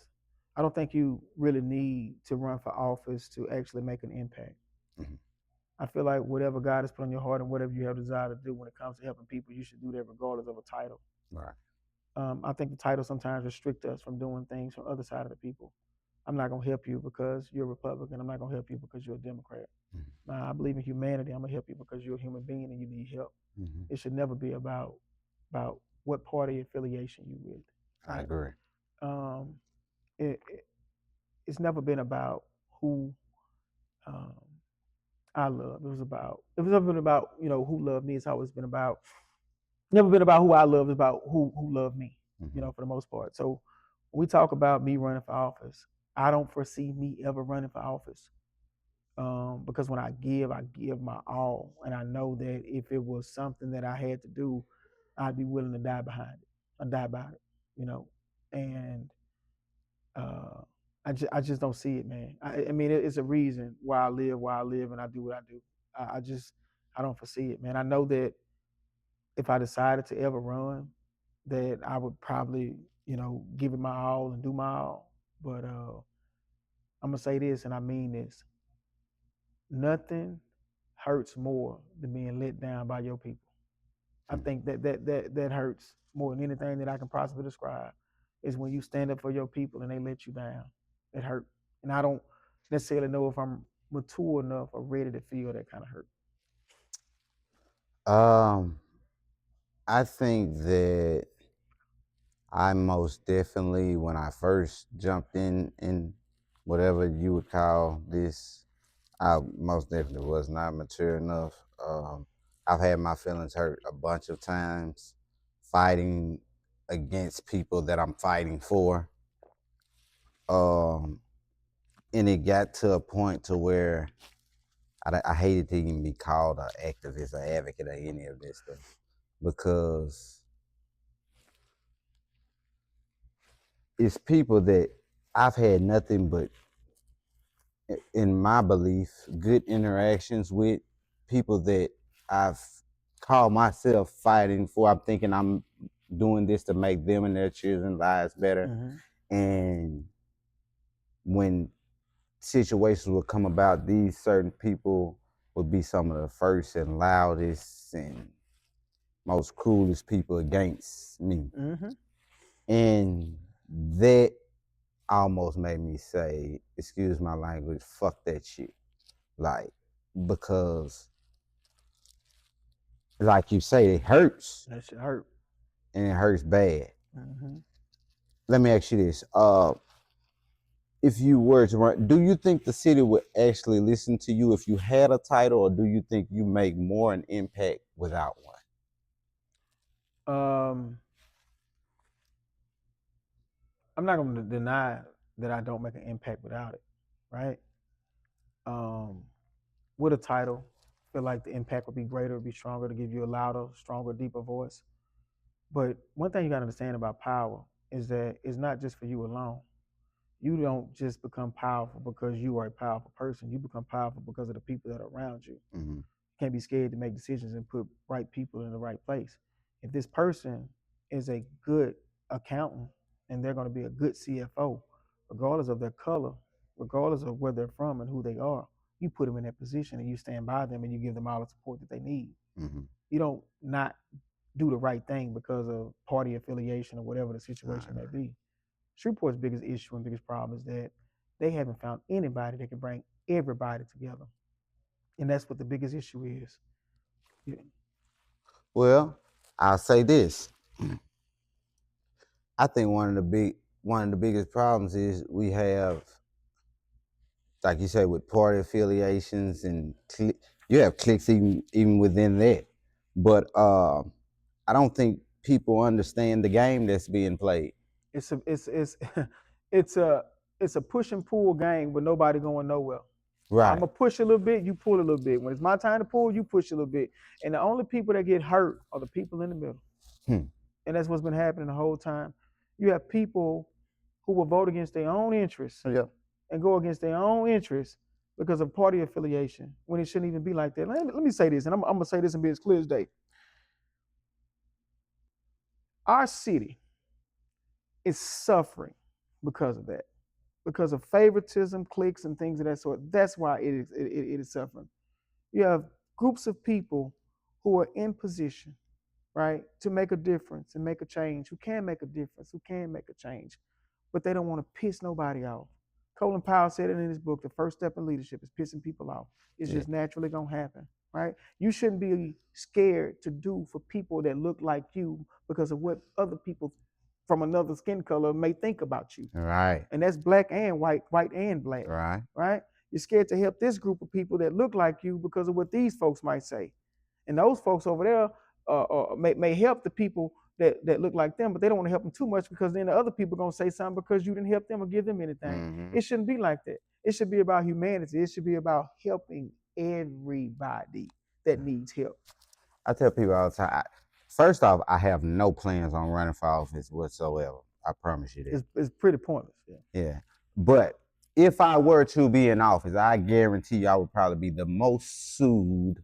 I don't think you really need to run for office to actually make an impact. Mm-hmm. I feel like whatever God has put on your heart and whatever you have desire to do when it comes to helping people, you should do that regardless of a title. Right. I think the title sometimes restrict us from doing things from the other side of the people. I'm not going to help you because you're a Republican. I'm not going to help you because you're a Democrat. Mm-hmm. Nah, I believe in humanity. I'm going to help you because you're a human being and you need help. Mm-hmm. It should never be about what party affiliation you with. Right? I agree. It's never been about who I love. It was never been about who loved me. It's always been about never been about who I love. It's about who loved me. Mm-hmm. For the most part. So when we talk about me running for office, I don't foresee me ever running for office. Because when I give my all, and I know that if it was something that I had to do, I'd be willing to die behind it. I'd die by it, and I just don't see it, man. I mean, it's a reason why I live, and I do what I do. I don't foresee it, man. I know that if I decided to ever run, that I would probably, give it my all and do my all. But I'm gonna say this, and I mean this: nothing hurts more than being let down by your people. I think that hurts more than anything that I can possibly describe. Is when you stand up for your people and they let you down. It hurt, and I don't necessarily know if I'm mature enough or ready to feel that kind of hurt. I think that I most definitely, when I first jumped in whatever you would call this, I most definitely was not mature enough. I've had my feelings hurt a bunch of times fighting against people that I'm fighting for. And it got to a point to where I hated to even be called an activist or advocate or any of this stuff, because it's people that I've had nothing but, in my belief, good interactions with, people that I've called myself fighting for. I'm thinking I'm doing this to make them and their children's lives better. Mm-hmm. And when situations would come about, these certain people would be some of the first and loudest and most cruelest people against me. Mm-hmm. And that almost made me say, excuse my language, fuck that shit. Like, because like you say, it hurts. That shit hurt. And it hurts bad. Mm-hmm. Let me ask you this. If you were to run, do you think the city would actually listen to you if you had a title, or do you think you make more an impact without one? I'm not going to deny that I don't make an impact without it, right? With a title, I feel like the impact would be greater, be stronger, to give you a louder, stronger, deeper voice. But one thing you got to understand about power is that it's not just for you alone. You don't just become powerful because you are a powerful person. You become powerful because of the people that are around you. Mm-hmm. You can't be scared to make decisions and put right people in the right place. If this person is a good accountant and they're going to be a good CFO, regardless of their color, regardless of where they're from and who they are, you put them in that position and you stand by them and you give them all the support that they need. Mm-hmm. You don't not do the right thing because of party affiliation or whatever the situation may be. Shreveport's biggest issue and biggest problem is that they haven't found anybody that can bring everybody together. And that's what the biggest issue is. Yeah. Well, I'll say this. I think one of the biggest problems is we have, like you said, with party affiliations and you have cliques even within that. But I don't think people understand the game that's being played. It's it's a it's a push and pull game with nobody going nowhere. I'm Right. gonna push a little bit, you pull a little bit. When it's my time to pull, you push a little bit. And the only people that get hurt are the people in the middle. Hmm. And that's what's been happening the whole time. You have people who will vote against their own interests Yep. and go against their own interests because of party affiliation when it shouldn't even be like that. Let me say this, and I'm going to say this and be as clear as day. Our city is suffering because of that, because of favoritism, cliques, and things of that sort. That's why it is suffering. You have groups of people who are in position, right, to make a difference and make a change, who can make a difference, who can make a change, but they don't want to piss nobody off. Colin Powell said it in his book, the first step in leadership is pissing people off. It's just naturally gonna happen, right? You shouldn't be scared to do for people that look like you because of what other people from another skin color may think about you. Right. And that's black and white, white and black, Right. right? You're scared to help this group of people that look like you because of what these folks might say. And those folks over there may help the people that look like them, but they don't want to help them too much because then the other people are going to say something because you didn't help them or give them anything. Mm-hmm. It shouldn't be like that. It should be about humanity. It should be about helping everybody that needs help. I tell people all the time. First off, I have no plans on running for office whatsoever. I promise you that. It's pretty pointless. Yeah. But if I were to be in office, I guarantee you I would probably be the most sued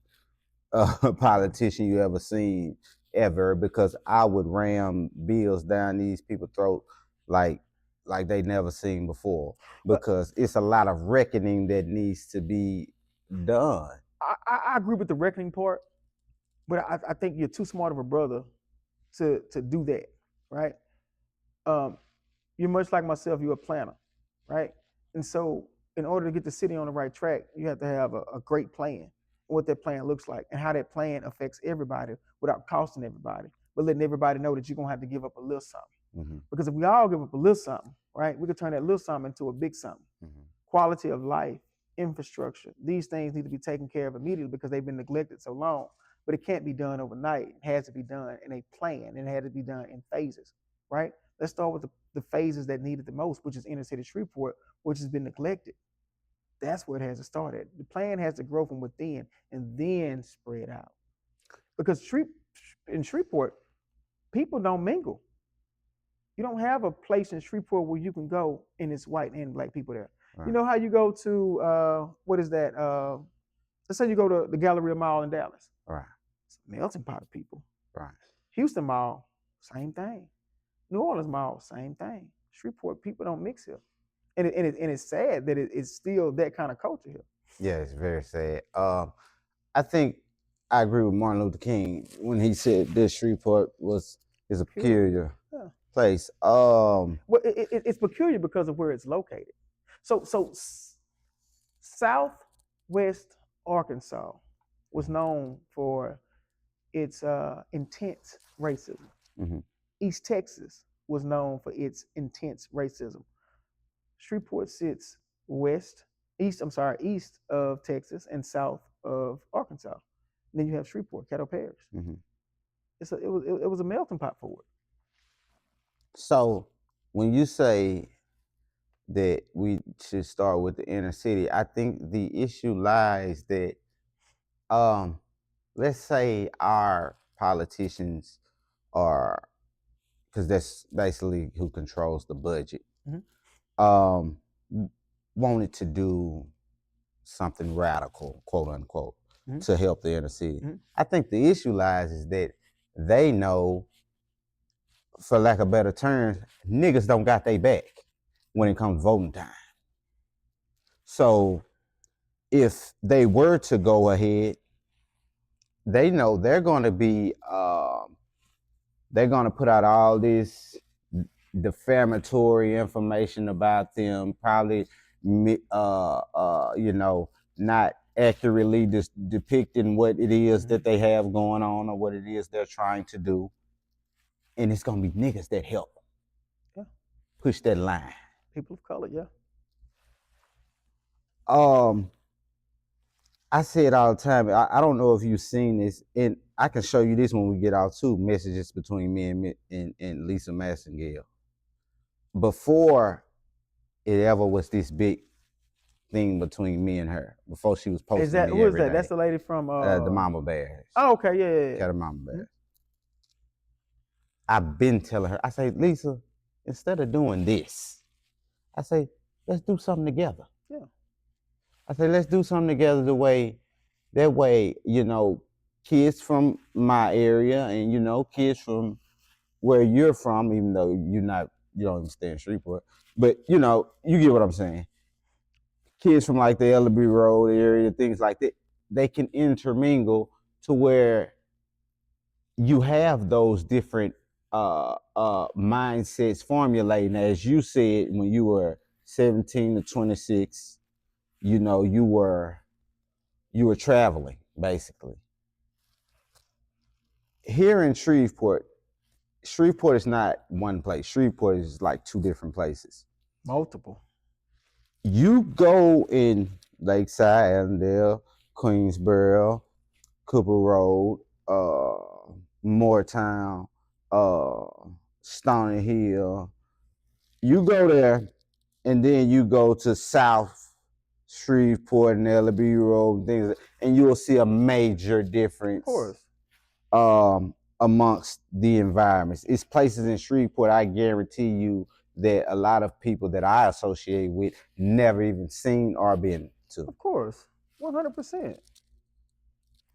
politician you ever seen ever, because I would ram bills down these people's throat like they never seen before, because it's a lot of reckoning that needs to be done. I agree with the reckoning part, but I think you're too smart of a brother to do that, right? You're much like myself. You're a planner, right? And so, in order to get the city on the right track, you have to have a great plan, what that plan looks like, and how that plan affects everybody without costing everybody, but letting everybody know that you're gonna have to give up a little something. Mm-hmm. Because if we all give up a little something, right, we could turn that little something into a big something. Mm-hmm. Quality of life, infrastructure, these things need to be taken care of immediately because they've been neglected so long. But it can't be done overnight. It has to be done in a plan, and it had to be done in phases, right? Let's start with the phases that need it the most, which is inner city Shreveport, which has been neglected. That's where it has to start at. The plan has to grow from within and then spread out. Because in Shreveport, people don't mingle. You don't have a place in Shreveport where you can go and it's white and black people there. Right. You know how you go to what is that? Let's say you go to the Galleria Mall in Dallas. Right. It's a melting pot of people. Right. Houston Mall, same thing. New Orleans Mall, same thing. Shreveport, people don't mix here. And it's sad that it's still that kind of culture here. Yeah, it's very sad. I think I agree with Martin Luther King when he said this Shreveport is a peculiar place. Well, it's peculiar because of where it's located. So Southwest Arkansas was known for its intense racism. Mm-hmm. East Texas was known for its intense racism. Shreveport sits east of Texas and south of Arkansas. And then you have Shreveport, Caddo Parish. Mm-hmm. It was a melting pot for it. So when you say that we should start with the inner city, I think the issue lies that let's say our politicians are because that's basically who controls the budget, Mm-hmm. Wanted to do something radical, quote unquote, Mm-hmm. to help the inner city. Mm-hmm. I think the issue lies is that they know, for lack of better terms, niggas don't got their back when it comes voting time. So if they were to go ahead, they know they're going to be, they're going to put out all this defamatory information about them, probably, not accurately depicting what it is that they have going on or what it is they're trying to do. And it's going to be niggas that help push that line. People of color, yeah. I say it all the time. I don't know if you've seen this, and I can show you this when we get out too. Messages between me and Lisa Massengale. Before it ever was this big thing between me and her, before she was posting Is that me who is every that? day. That's the lady from The Mama Bears. Oh, okay, yeah. Cat of Mama Bears. I've been telling her. I say, Lisa, instead of doing this, I say, let's do something together. Yeah. I say, let's do something together that way, kids from my area and, kids from where you're from, even though you don't understand Shreveport, but, you get what I'm saying. Kids from like the Ellerby Road area, things like that, they can intermingle to where you have those different mindsets formulating. As you said, when you were 17 to 26, you were traveling basically. Here in Shreveport is not one place. Shreveport is like two different places. Multiple. You go in Lakeside, Avondale, Queensboro, Cooper Road, Moortown, Stony Hill. You go there, and then you go to South Shreveport and Ellerby Road, things, and you will see a major difference. Of course. Amongst the environments. It's places in Shreveport, I guarantee you, that a lot of people that I associate with never even seen or been to. Of course, 100%.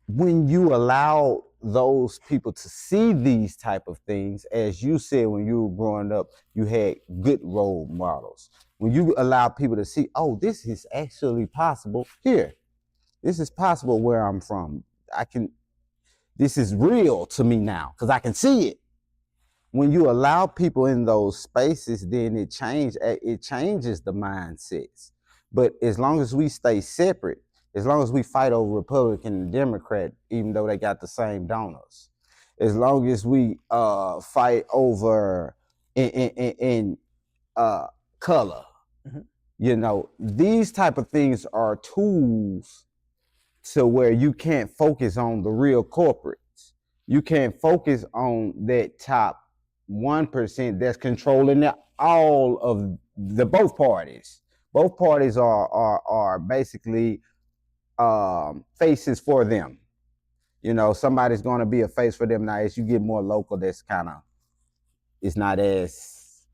When you allow those people to see these type of things, as you said, when you were growing up, you had good role models. When you allow people to see, oh, this is actually possible here. This is possible where I'm from. This is real to me now because I can see it. When you allow people in those spaces, then it changes the mindsets. But as long as we stay separate, as long as we fight over Republican and Democrat, even though they got the same donors, as long as we fight over in color, these type of things are tools to where you can't focus on the real corporates. You can't focus on that top 1% that's controlling all of the both parties. Both parties are basically faces for them. Somebody's going to be a face for them. Now, as you get more local, that's kind of, it's not as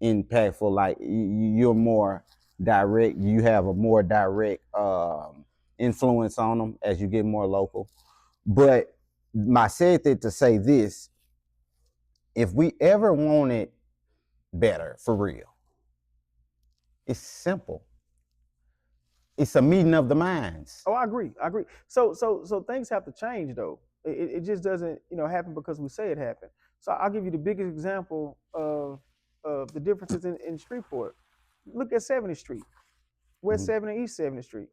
impactful. Like you're more direct. You have a more direct influence on them as you get more local. But I said that to say this: if we ever want it better for real, it's simple. It's a meeting of the minds. Oh, I agree. So things have to change though. It just doesn't happen because we say it happened. So I'll give you the biggest example of the differences in Shreveport. Look at 70th Street, West 70th and East 70th Street.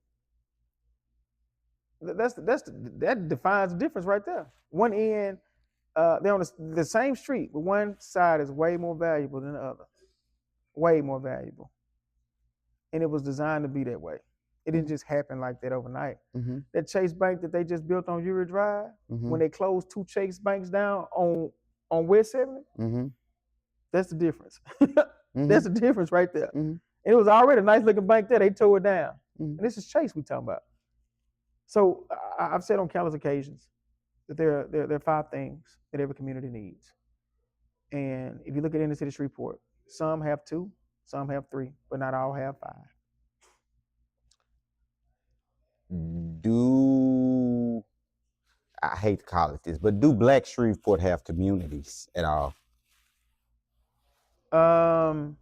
That defines the difference right there. One end, they're on the same street, but one side is way more valuable than the other. Way more valuable. And it was designed to be that way. It didn't just happen like that overnight. Mm-hmm. That Chase Bank that they just built on Uri Drive, when they closed two Chase Banks down on West 70th, that's the difference. That's the difference right there. And it was already a nice looking bank there. They tore it down. And this is Chase we talking about. So I've said on countless occasions that there are 5 things that every community needs. And if you look at inner city Shreveport, some have 2, some have 3, but not all have 5. I hate to call it this, but do Black Shreveport have communities at all? From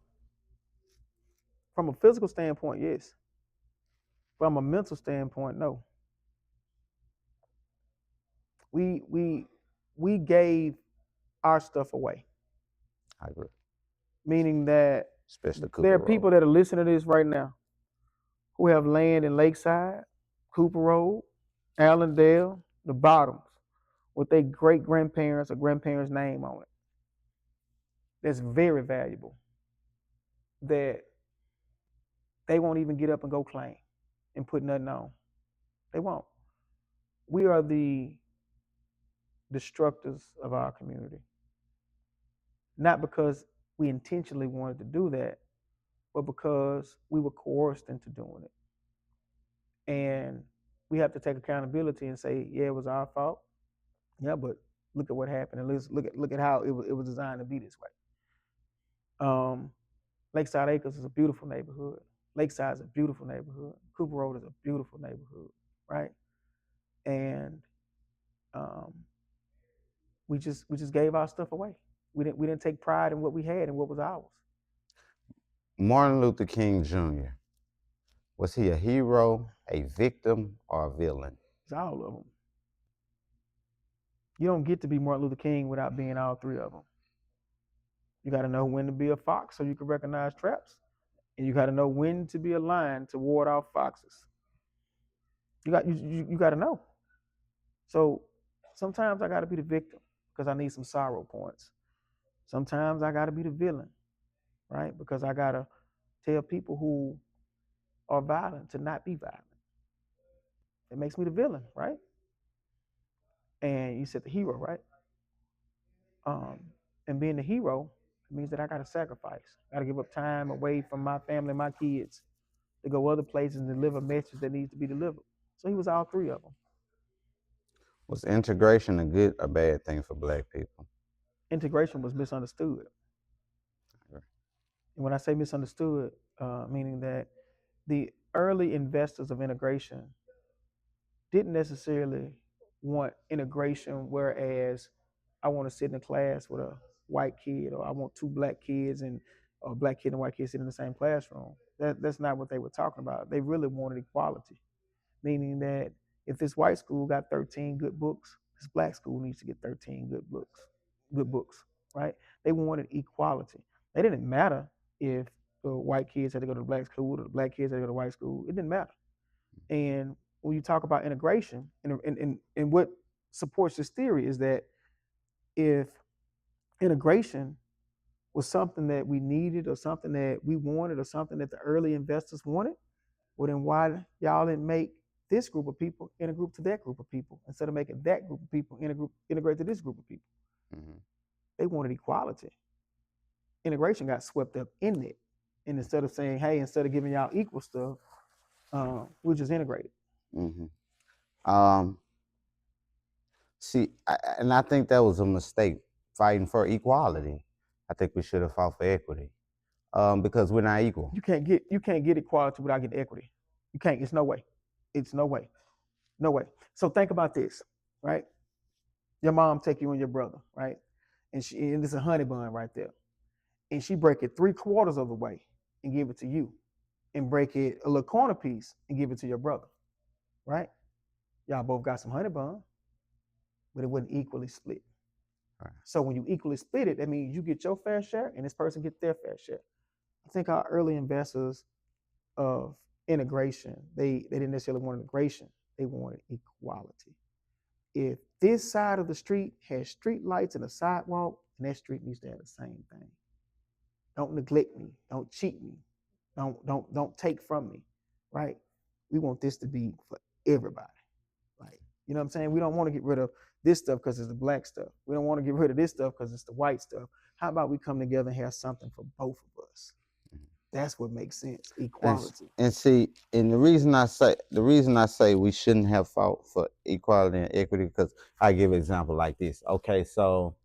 a physical standpoint, yes. From a mental standpoint, no. We gave our stuff away. I agree. Meaning that Especially Cooper there are Road. people that are listening to this right now who have land in Lakeside, Cooper Road, Allendale, the Bottoms, with their great grandparents or grandparents' name on it. That's very valuable. That they won't even get up and go claim and put nothing on. They won't. We are the destructors of our community. Not because we intentionally wanted to do that, but because we were coerced into doing it. And we have to take accountability and say, yeah, it was our fault. Yeah, but look at what happened, and let's look at how it was designed to be this way. Lakeside Acres is a beautiful neighborhood. Lakeside is a beautiful neighborhood. Cooper Road is a beautiful neighborhood, right? And we just gave our stuff away. We didn't take pride in what we had and what was ours. Martin Luther King Jr., was he a hero, a victim, or a villain? It's all of them. You don't get to be Martin Luther King without being all 3 of them. You got to know when to be a fox so you can recognize traps, and you got to know when to be a lion to ward off foxes. You got to know. So sometimes I got to be the victim because I need some sorrow points. Sometimes I got to be the villain, right? Because I got to tell people who are violent to not be violent. It makes me the villain, right? And you said the hero, right? And being the hero means that I got to sacrifice. I got to give up time away from my family, my kids, to go other places and deliver a message that needs to be delivered. So he was all 3 of them. Was integration a good or bad thing for Black people? Integration was misunderstood. Okay. And when I say misunderstood, meaning that the early investors of integration didn't necessarily want integration, whereas I want to sit in a class with a white kid, or I want 2 Black kids and a Black kid and white kid sitting in the same classroom. That's not what they were talking about. They really wanted equality, meaning that if this white school got 13 good books, this Black school needs to get 13 good books, right? They wanted equality. They didn't matter if the white kids had to go to the Black school or the Black kids had to go to white school. It didn't matter. And when you talk about integration, and what supports this theory is that if integration was something that we needed or something that we wanted or something that the early investors wanted, well, then why y'all didn't make this group of people intergroup to that group of people instead of making that group of people integrate to this group of people? Mm-hmm. They wanted equality. Integration got swept up in it. And instead of saying, hey, instead of giving y'all equal stuff, we'll just integrate it. Mm-hmm. And I think that was a mistake, fighting for equality. I think we should have fought for equity, because we're not equal. You can't get equality without getting equity. You can't. It's no way. It's no way. No way. So think about this, right? Your mom take you and your brother, right? And it's a honey bun right there. And she break it 3/4 of the way and give it to you, and break it a little corner piece and give it to your brother, right? Y'all both got some honey bun, but it wasn't equally split. Right. So when you equally split it, that means you get your fair share and this person gets their fair share. I think our early investors of integration, they didn't necessarily want integration, they wanted equality. If this side of the street has street lights and a sidewalk, and that street needs to have the same thing. Don't neglect me. Don't cheat me. Don't take from me, right? We want this to be for everybody. Like, you know what I'm saying? We don't want to get rid of this stuff because it's the Black stuff. We don't want to get rid of this stuff because it's the white stuff. How about we come together and have something for both of us? That's what makes sense. Equality. And see, and the reason I say we shouldn't have fought for equality and equity, because I give an example like this. Okay, so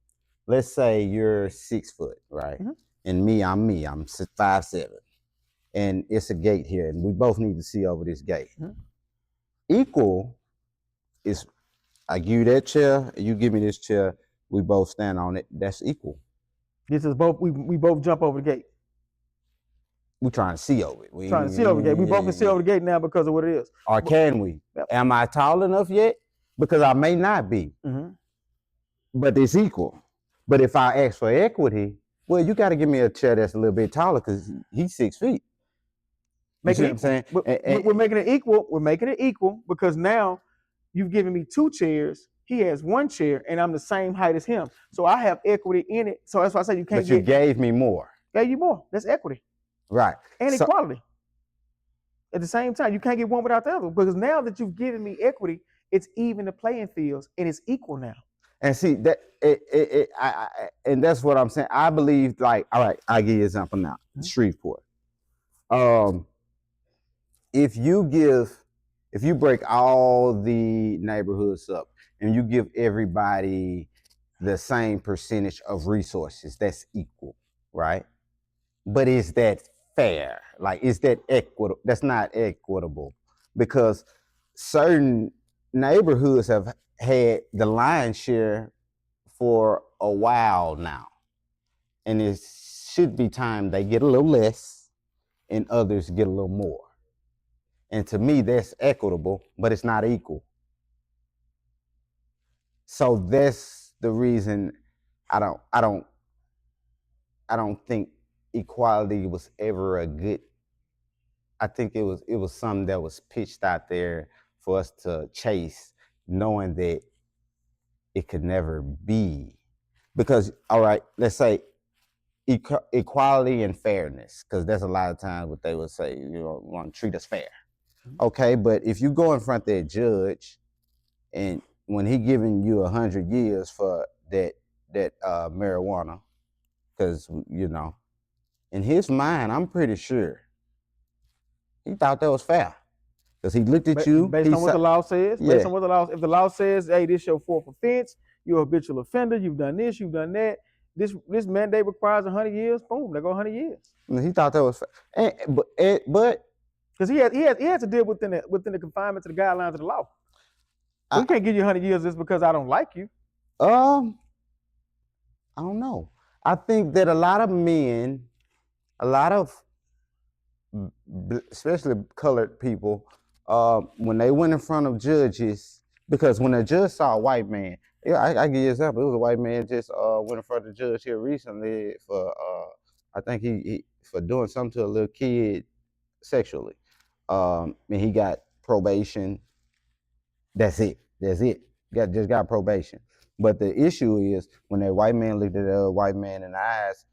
let's say you're 6 foot, right? Mm-hmm. And I'm me. I'm 5'7", and it's a gate here, and we both need to see over this gate. Mm-hmm. Equal is I give you that chair, you give me this chair. We both stand on it. That's equal. This is both. We both jump over the gate. We trying to see over it. Trying to see over the gate. We both can see over the gate now because of what it is. Or can we? Yep. Am I tall enough yet? Because I may not be. Mm-hmm. But it's equal. But if I ask for equity, well, you got to give me a chair that's a little bit taller because he's 6 feet. You see what I'm saying? We're making it equal. We're making it equal because now you've given me 2 chairs. He has 1 chair, and I'm the same height as him. So I have equity in it. So that's why I say you can't. But you gave me more. Gave you more. That's equity. Right. And equality. At the same time, you can't get one without the other because now that you've given me equity, it's even the playing fields and it's equal now. And see that, and that's what I'm saying. I believe, like, all right, I'll give you an example now. Mm-hmm. Shreveport. If you break all the neighborhoods up and you give everybody the same percentage of resources, that's equal, right? But is that fair? Like, is that equitable? That's not equitable because certain neighborhoods have had the lion's share for a while now. And it should be time they get a little less and others get a little more. And to me, that's equitable, but it's not equal. So that's the reason I don't think equality was ever a good. I think it was something that was pitched out there for us to chase, knowing that it could never be. Because, all right, let's say equality and fairness, because that's a lot of times what they would say, you want to treat us fair. Okay, but if you go in front of that judge and when he giving you 100 years for that marijuana, because, in his mind, I'm pretty sure he thought that was fair. Because he looked at you. Based on what the law says. Yeah. Based on what the law, if the law says, hey, this your 4th offense, you're a habitual offender, you've done this, you've done that. This mandate requires 100 years. Boom, they go 100 years. And he thought that was fair. But because he had to deal within the confinements of the guidelines of the law. We can't give you 100 years just because I don't like you. I don't know. I think that a lot of men, especially colored people, when they went in front of judges, because when a judge saw a white man, I give you an example. It was a white man just went in front of the judge here recently for I think he for doing something to a little kid sexually. And he got probation. That's it. Just got probation. But the issue is when that white man looked at the other white man in the eyes,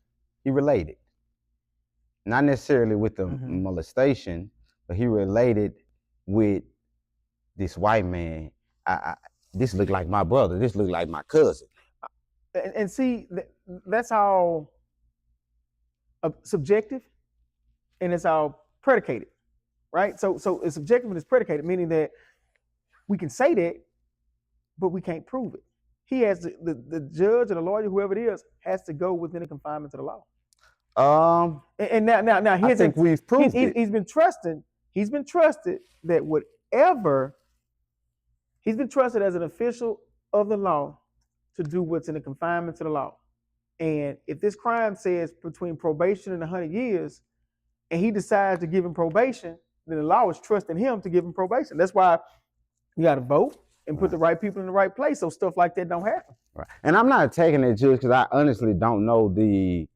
he related. Not necessarily with the molestation, but he related with this white man. This looked like my brother. This looked like my cousin. And see, that's all subjective, and it's all predicated, right? So it's subjective and it's predicated, meaning that we can say that, but we can't prove it. He has the judge or the lawyer, whoever it is, has to go within the confinements of the law. And now I think we've proved it. He's been trusted. He's been trusted that whatever. He's been trusted as an official of the law to do what's in the confinements of the law. And if this crime says between probation and 100 years, and he decides to give him probation, then the law is trusting him to give him probation. That's why you got to vote and put the right people in the right place so stuff like that don't happen. Right. And I'm not taking it, Judge, because I honestly don't know the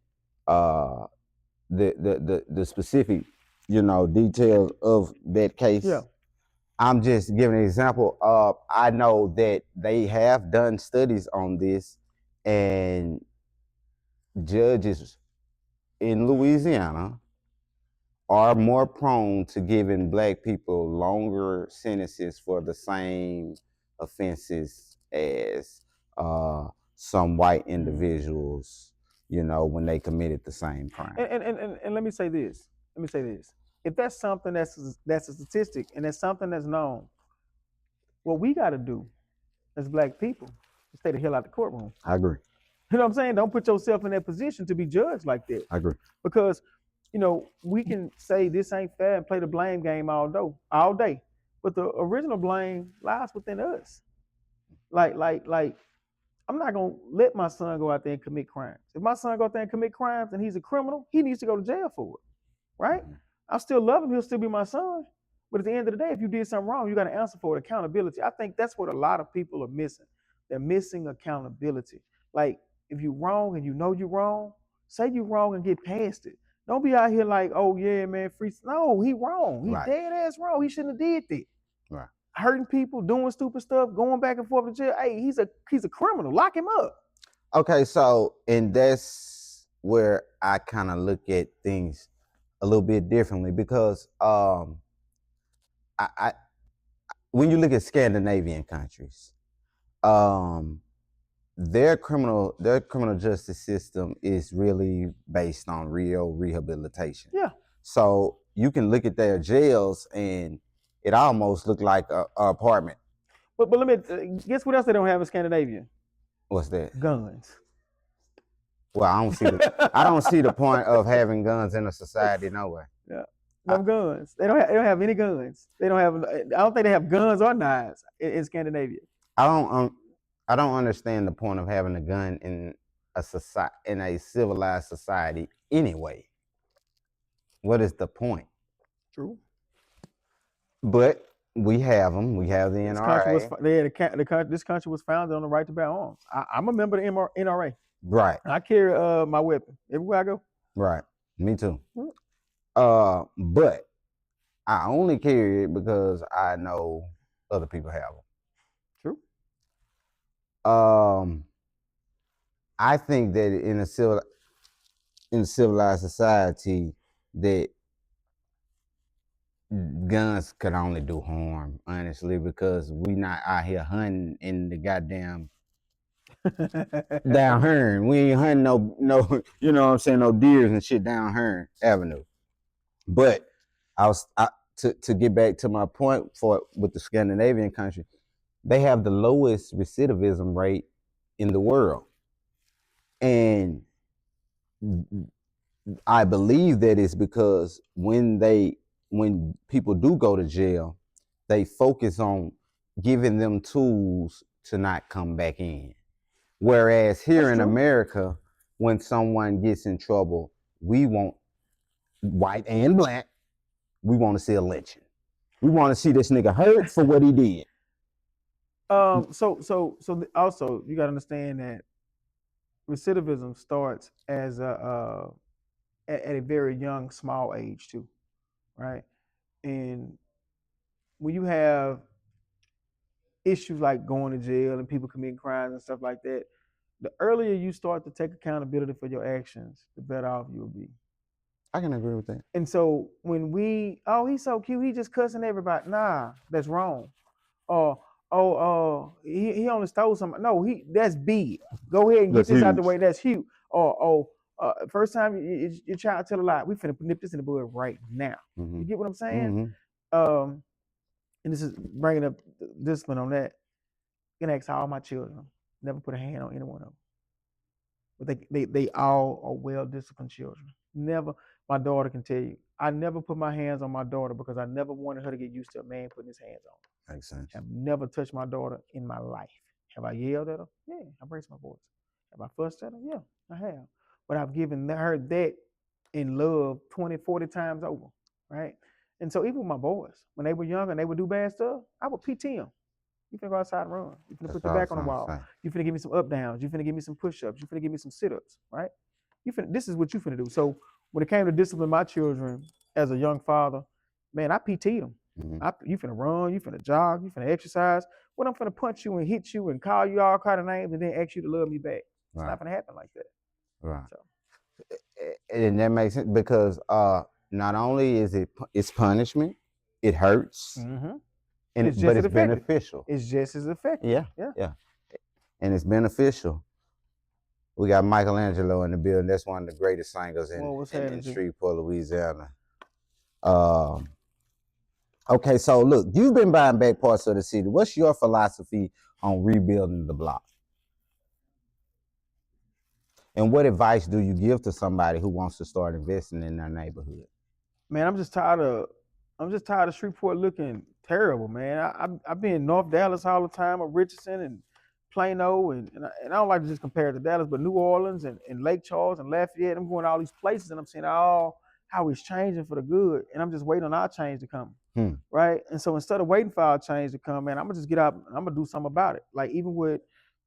specific, details of that case. Yeah. I'm just giving an example. I know that they have done studies on this, and judges in Louisiana are more prone to giving black people longer sentences for the same offenses as some white individuals, when they committed the same crime. And let me say this. If that's something that's a statistic and that's something that's known, what we got to do as black people is stay the hell out of the courtroom. I agree. You know what I'm saying? Don't put yourself in that position to be judged like that. I agree. Because, we can say this ain't fair and play the blame game all day. But the original blame lies within us. Like, I'm not gonna let my son go out there and commit crimes. If my son go out there and commit crimes and he's a criminal, he needs to go to jail for it. Right? Mhm. I still love him, he'll still be my son. But at the end of the day, if you did something wrong, you got to answer for it. Accountability. I think that's what a lot of people are missing. They're missing accountability. Like, if you're wrong and you know you're wrong, say you're wrong and get past it. Don't be out here like, oh yeah, man, free. No, he wrong. He Right. dead ass wrong. He shouldn't have did that. Right. Hurting people, doing stupid stuff, going back and forth to jail. Hey, he's a criminal. Lock him up. Okay, so and that's where I kind of look at things a little bit differently because I when you look at Scandinavian countries, their criminal justice system is really based on real rehabilitation. Yeah. So you can look at their jails and it almost look like a apartment. But let me guess what else they don't have in Scandinavia? What's that? Guns. Well, I don't see the point of having guns in a society nowhere. Yeah. No guns. They don't have any guns. I don't think they have guns or knives in Scandinavia. I don't understand the point of having a gun in a civilized society anyway. What is the point? True. But we have them. We have the NRA. This country was founded on the right to bear arms. I'm a member of the NRA. Right. I carry my weapon everywhere I go. Right. Me too. Mm. But I only carry it because I know other people have them. True. I think that in a civilized society that guns could only do harm, honestly, because we not out here hunting in the goddamn down Hearn. We ain't hunting no, you know what I'm saying, no deers and shit down Hearn Avenue. But to get back to my point with the Scandinavian country, they have the lowest recidivism rate in the world. And I believe that it's because when people do go to jail, they focus on giving them tools to not come back in. Whereas here in America, when someone gets in trouble, we want, white and black, we want to see a lynching. We want to see this nigga hurt for what he did. So also you got to understand that recidivism starts as at a very young, small age too, right? And when you have issues like going to jail and people committing crimes and stuff like that, the earlier you start to take accountability for your actions, the better off you'll be. I can agree with that. And so when he's so cute, he just cussing everybody. Nah, that's wrong. He only stole something. No, that's big. Go ahead and get this out the way. That's huge. First time your child tell a lie, we finna nip this in the bud right now. Mm-hmm. You get what I'm saying? Mm-hmm. And this is bringing up discipline on that. I'm gonna ask all my children, never put a hand on any one of them. But they all are well disciplined children. Never. My daughter can tell you, I never put my hands on my daughter because I never wanted her to get used to a man putting his hands on her. Makes sense. I've never touched my daughter in my life. Have I yelled at her? Yeah, I raised my voice. Have I fussed at her? Yeah, I have. But I've given her that in love 20, 40 times over, right? And so even with my boys, when they were young and they would do bad stuff, I would PT them. You finna go outside and run. You finna put your back on the wall. You finna give me some up downs. You finna give me some push-ups. You finna give me some sit-ups, right? This is what you finna do. So when it came to discipline my children as a young father, man, I PT'd them. Mm-hmm. You finna run, you finna jog, you finna exercise. What I'm finna punch you and hit you and call you all kind of names and then ask you to love me back. It's not gonna happen like that. Right. So. And that makes sense because not only is it's punishment, it hurts, mm-hmm. but it's beneficial. It's just as effective. Yeah. And it's beneficial. We got Michelangelo in the building. That's one of the greatest singers in Shreveport, Louisiana. Okay, so look, you've been buying back parts of the city. What's your philosophy on rebuilding the block? And what advice do you give to somebody who wants to start investing in their neighborhood? Man, I'm just tired of Shreveport looking terrible, man. I've been in North Dallas all the time, or Richardson and Plano, and I don't like to just compare it to Dallas, but New Orleans and Lake Charles and Lafayette. I'm going to all these places and I'm seeing all how it's changing for the good, and I'm just waiting on our change to come. Right? And so instead of waiting for our change to come, man, I'm gonna just get out and I'm gonna do something about it. Like even with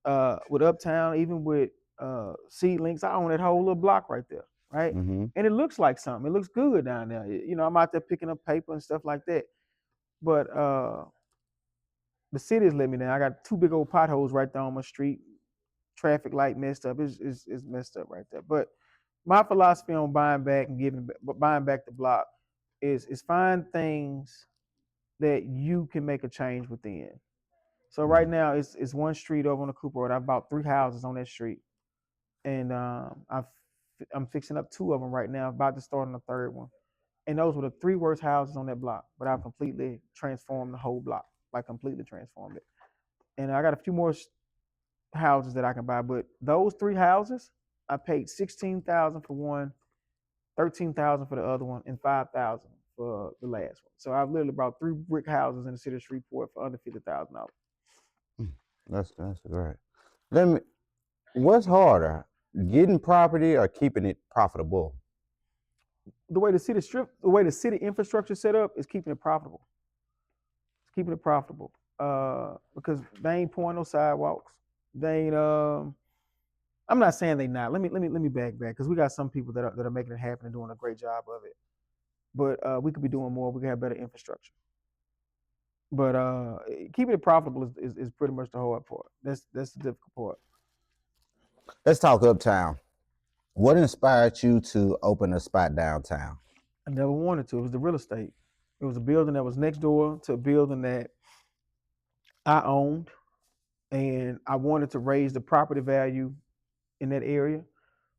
Uptown, even with Seedlinks, I own that whole little block right there, right? Mm-hmm. And it looks like something. It looks good down there. You know, I'm out there picking up paper and stuff like that. But the city's let me down. I got 2 big old potholes right there on my street. Traffic light messed up. It's messed up right there. But my philosophy on buying back and buying back the block is find things that you can make a change within. So right now it's one street over on the Cooper Road. I bought 3 houses on that street, and I'm fixing up 2 of them right now. About to start on the 3rd one, and those were the 3 worst houses on that block. But I've completely transformed the whole block, like completely transformed it. And I got a few more houses that I can buy, but those 3 houses, I paid $16,000 for one, $13,000 for the other one, and $5,000 for the last one. So I've literally bought 3 brick houses in the city of Shreveport for under $50,000. That's great. What's harder, getting property or keeping it profitable? The way the city infrastructure set up is keeping it profitable. It's keeping it profitable because they ain't pouring no sidewalks. They ain't. I'm not saying they not. Let me back because we got some people that are making it happen and doing a great job of it. But we could be doing more. We could have better infrastructure. But keeping it profitable is pretty much the hard part. That's the difficult part. Let's talk Uptown. What inspired you to open a spot downtown? I never wanted to. It was the real estate. It was a building that was next door to a building that I owned, and I wanted to raise the property value in that area.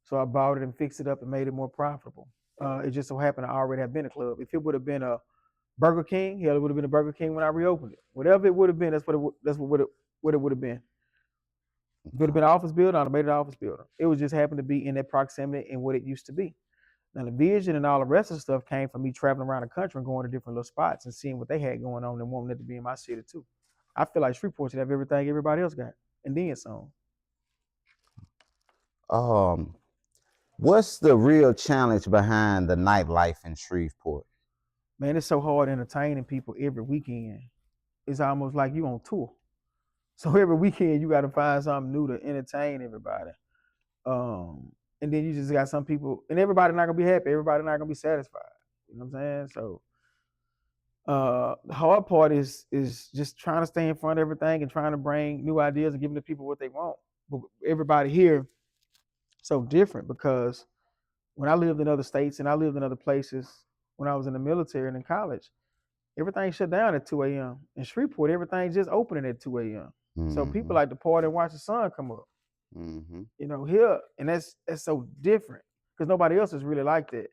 So I bought it and fixed it up and made it more profitable. It just so happened I already had been a club. If it would have been a Burger King, hell, it would have been a Burger King when I reopened it. Whatever it would have been, that's what it would have been. If it would have been an office building, I'd have made it an office building. It was just happened to be in that proximity and what it used to be. Now the vision and all the rest of the stuff came from me traveling around the country and going to different little spots and seeing what they had going on and wanting it to be in my city too. I feel like Shreveport should have everything everybody else got, and then some. What's the real challenge behind the nightlife in Shreveport? Man, it's so hard entertaining people every weekend. It's almost like you on tour. So every weekend you got to find something new to entertain everybody. And then you just got some people, and everybody not gonna be happy. Everybody not gonna be satisfied. You know what I'm saying? So the hard part is just trying to stay in front of everything and trying to bring new ideas and giving the people what they want. But everybody here so different because when I lived in other states and I lived in other places when I was in the military and in college, everything shut down at 2 a.m. In Shreveport, everything's just opening at 2 a.m. So people like to party and watch the sun come up. You know, here, and that's so different because nobody else is really like that.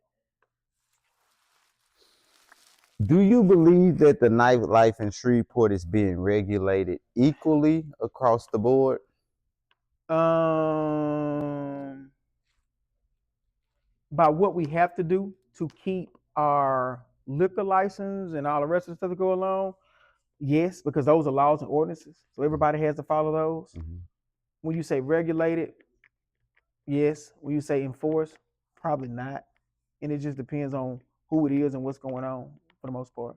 Do you believe that the nightlife in Shreveport is being regulated equally across the board? By what we have to do to keep our liquor license and all the rest of the stuff that go along, yes, because those are laws and ordinances. So everybody has to follow those. When you say regulated, yes. When you say enforced, probably not. And it just depends on who it is and what's going on for the most part.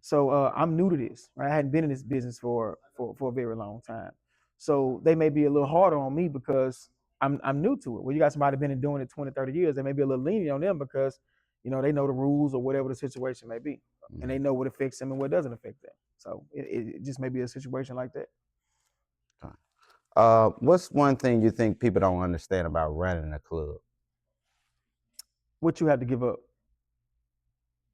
So I'm new to this, right? I hadn't been in this business for a very long time. So they may be a little harder on me because I'm new to it. Well, you got somebody been doing it 20, 30 years, they may be a little lenient on them because, you know, they know the rules or whatever the situation may be. And they know what affects them and what doesn't affect them. So it just may be a situation like that. What's one thing you think people don't understand about running a club? What you have to give up.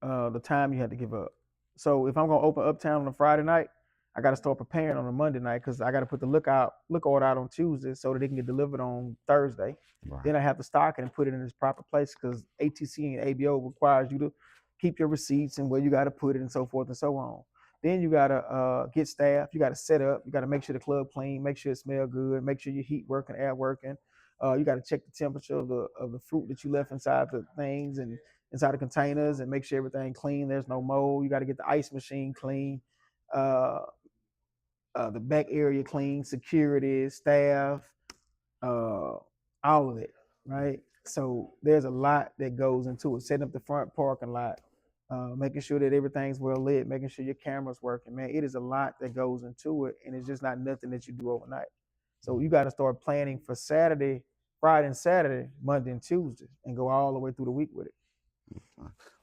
The time you had to give up. So if I'm gonna open Uptown on a Friday night, I got to start preparing on a Monday night because I got to put the look order out on Tuesday so that they can get delivered on Thursday. Right. Then I have to stock it and put it in its proper place because ATC and ABO requires you to keep your receipts and where you got to put it and so forth and so on. Then you got to get staff. You got to set up. You got to make sure the club clean, make sure it smells good, make sure your heat working, air working. You got to check the temperature of the fruit that you left inside the things and inside the containers, and make sure everything clean. There's no mold. You got to get the ice machine clean, uh, the back area clean, security, staff, uh, all of it, right? So there's a lot that goes into it. Setting up the front parking lot, making sure that everything's well lit, making sure your camera's working, man. It is a lot that goes into it, and it's just not nothing that you do overnight. So you got to start planning for Saturday, Friday and Saturday, Monday and Tuesday, and go all the way through the week with it.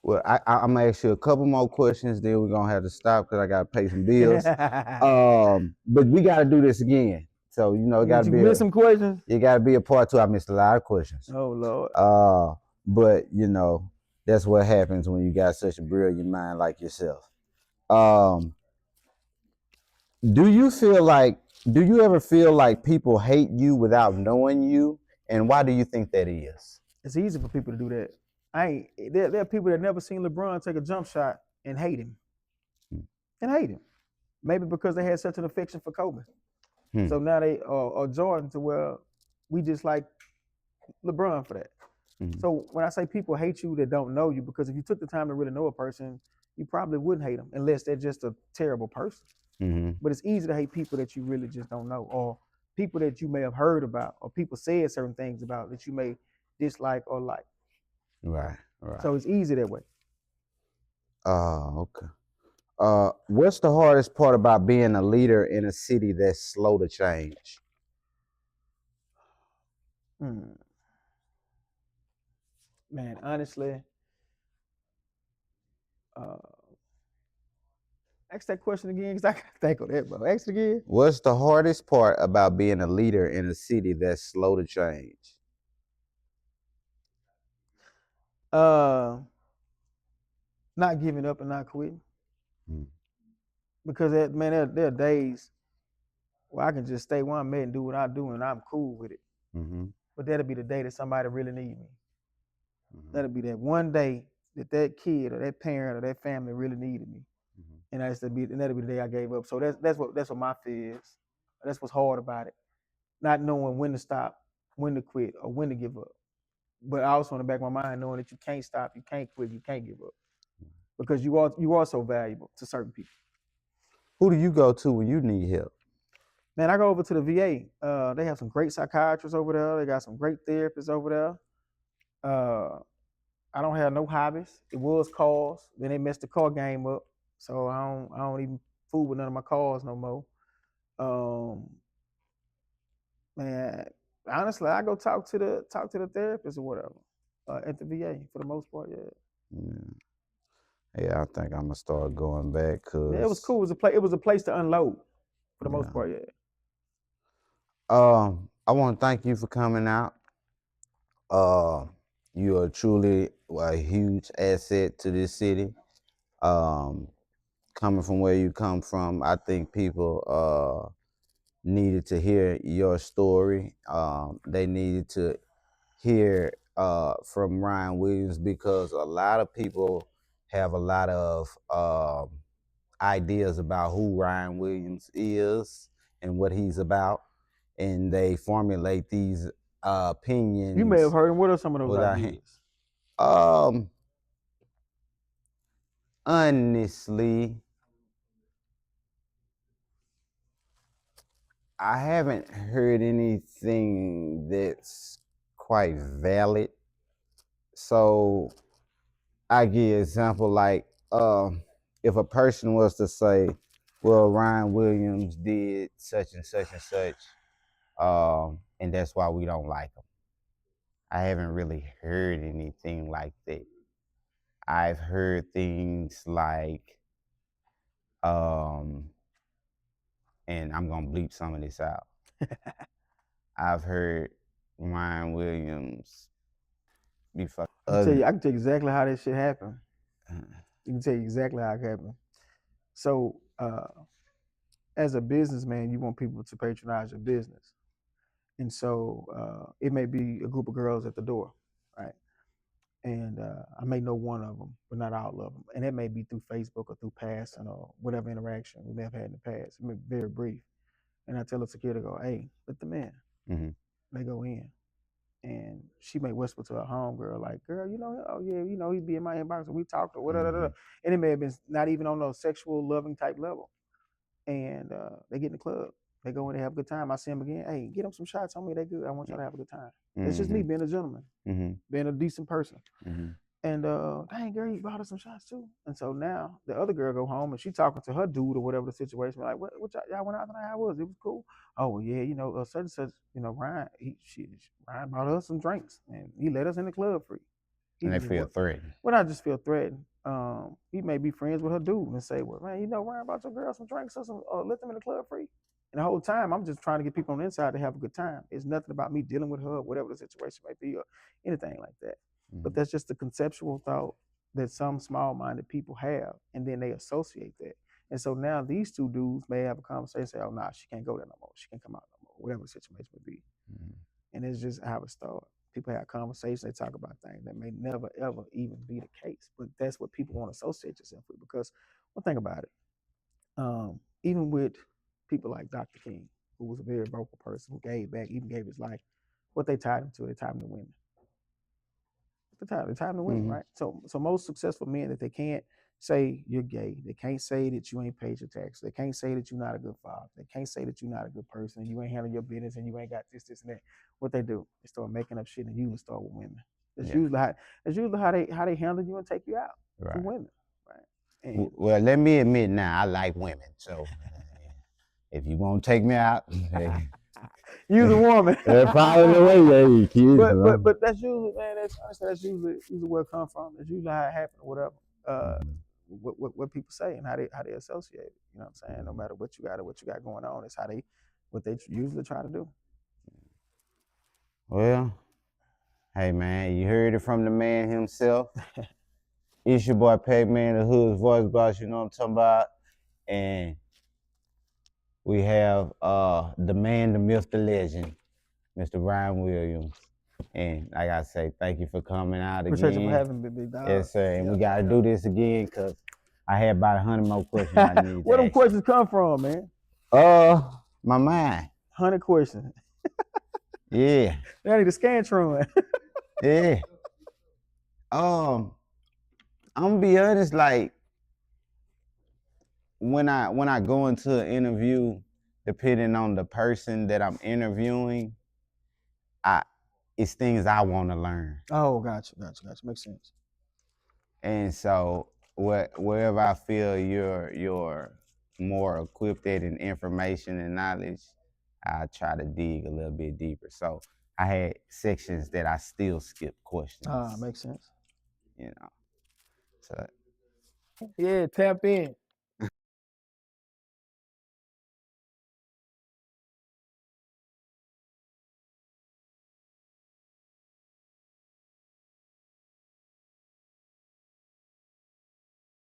Well, I'm gonna ask you a couple more questions, then we're gonna have to stop because I gotta pay some bills. But we gotta do this again. So it Did gotta you be miss some questions? it gotta be a part two. I missed a lot of questions. Oh Lord. But that's what happens when you got such a brilliant mind like yourself. Um, do you ever feel like people hate you without knowing you? And why do you think that is? It's easy for people to do that. There are people that never seen LeBron take a jump shot and hate him. Maybe because they had such an affection for Kobe. So now they are Jordan to where we just like LeBron for that. So when I say people hate you that don't know you, because if you took the time to really know a person, you probably wouldn't hate them unless they're just a terrible person. But it's easy to hate people that you really just don't know, or people that you may have heard about, or people said certain things about that you may dislike or like. Right. So it's easy that way. Okay. What's the hardest part about being a leader in a city that's slow to change? Man, honestly, ask that question again, because I can't think of that, bro. Ask it again. What's the hardest part about being a leader in a city that's slow to change? Not giving up and not quitting. Because there are days where I can just stay where I'm at and do what I do, and I'm cool with it. But that'll be the day that somebody really needs me. That'll be that one day that kid or that parent or that family really needed me, and that'll be the day I gave up. So that's what my fear is. That's what's hard about it, not knowing when to stop, when to quit, or when to give up. But also in the back of my mind, knowing that you can't stop, you can't quit, you can't give up, because you are so valuable to certain people. Who do you go to when you need help? Man, I go over to the VA. They have some great psychiatrists over there. They got some great therapists over there. I don't have no hobbies. It was cars. Then they messed the car game up, so I don't even fool with none of my cars no more. Man, honestly, I go talk to the therapist or whatever at the VA for the most part. Yeah, I think I'm gonna start going back because it was cool. It was a place to unload for the most part. I want to thank you for coming out. You are truly a huge asset to this city. Coming from where you come from, I think people needed to hear your story. They needed to hear from Ryan Williams, because a lot of people have a lot of ideas about who Ryan Williams is and what he's about, and they formulate these opinions. You may have heard him. What are some of those ideas? Honestly, I haven't heard anything that's quite valid. So I give example like if a person was to say, well, Ryan Williams did such and such and such, and that's why we don't like him. I haven't really heard anything like that. I've heard things like, and I'm gonna bleep some of this out. I've heard Ryan Williams be fucking. I can tell you exactly how that shit happened. You can tell you exactly how it happened. So, as a businessman, you want people to patronize your business, and so it may be a group of girls at the door, right? And I may know one of them, but not all of them, and it may be through Facebook or through passing or whatever interaction we may have had in the past. It may be very brief, and I tell the security, go, "Hey, let them in." They go in. And she may whisper to her homegirl, like, girl, oh yeah, he be in my inbox and we talked or whatever. And it may have been not even on no sexual loving type level. And they get in the club. They go in, they have a good time. I see them again. Hey, get them some shots on me. They good. I want y'all to have a good time. It's just me being a gentleman, being a decent person. And dang, girl, you brought us some shots too. And so now the other girl go home and she talking to her dude or whatever the situation. Like, what y'all went out tonight? How was it? It was cool. Oh yeah, such and such. Ryan, Ryan bought us some drinks and he let us in the club free. And they feel threatened. Well, I just feel threatened. He may be friends with her dude and say, well, man, Ryan bought your girl some drinks or some, let them in the club free. And the whole time, I'm just trying to get people on the inside to have a good time. It's nothing about me dealing with her, whatever the situation may be, or anything like that. But that's just the conceptual thought that some small-minded people have, and then they associate that. And so now these two dudes may have a conversation, say, oh, nah, she can't go there no more. She can't come out no more, whatever the situation may be. And it's just how it starts. People have conversations, they talk about things that may never, ever even be the case. But that's what people want to associate yourself with. Because one thing about it, even with people like Dr. King, who was a very vocal person, who gave back, even gave his life, what they tied him to, they tied him to women. They tied him to women, right? So most successful men, that they can't say you're gay, they can't say that you ain't paid your tax, they can't say that you're not a good father, they can't say that you're not a good person, you ain't handling your business, and you ain't got this, and that. What they do, they start making up shit and usually start with women. That's usually how they handle you and take you out. Right. For women, right? And well, let me admit now, I like women, so if you won't take me out, use a woman. Probably the way they kids. But that's usually, man. That's usually where it comes from. That's usually how it happened, or whatever. What people say and how they associate it. You know what I'm saying? No matter what you got or what you got going on, it's what they usually try to do. Well, hey man, you heard it from the man himself. It's your boy Pac Man, the Hood's voice boss. You know what I'm talking about, and we have the man, the myth, the legend, Mr. Ryan Williams. And like I say, thank you for coming out again. Appreciate you for having me, big dog. Yes, sir. And we got to do this again because I had about 100 more questions I need. Where them questions come from, man? My mind. 100 questions. Yeah. I need a Scantron. Yeah. I'm gonna be honest. Like when I go into an interview, depending on the person that I'm interviewing, it's things I want to learn. Oh, gotcha. Makes sense. And so wherever I feel you're more equipped in information and knowledge, I try to dig a little bit deeper. So I had sections that I still skip questions. Makes sense. You know. So yeah, tap in.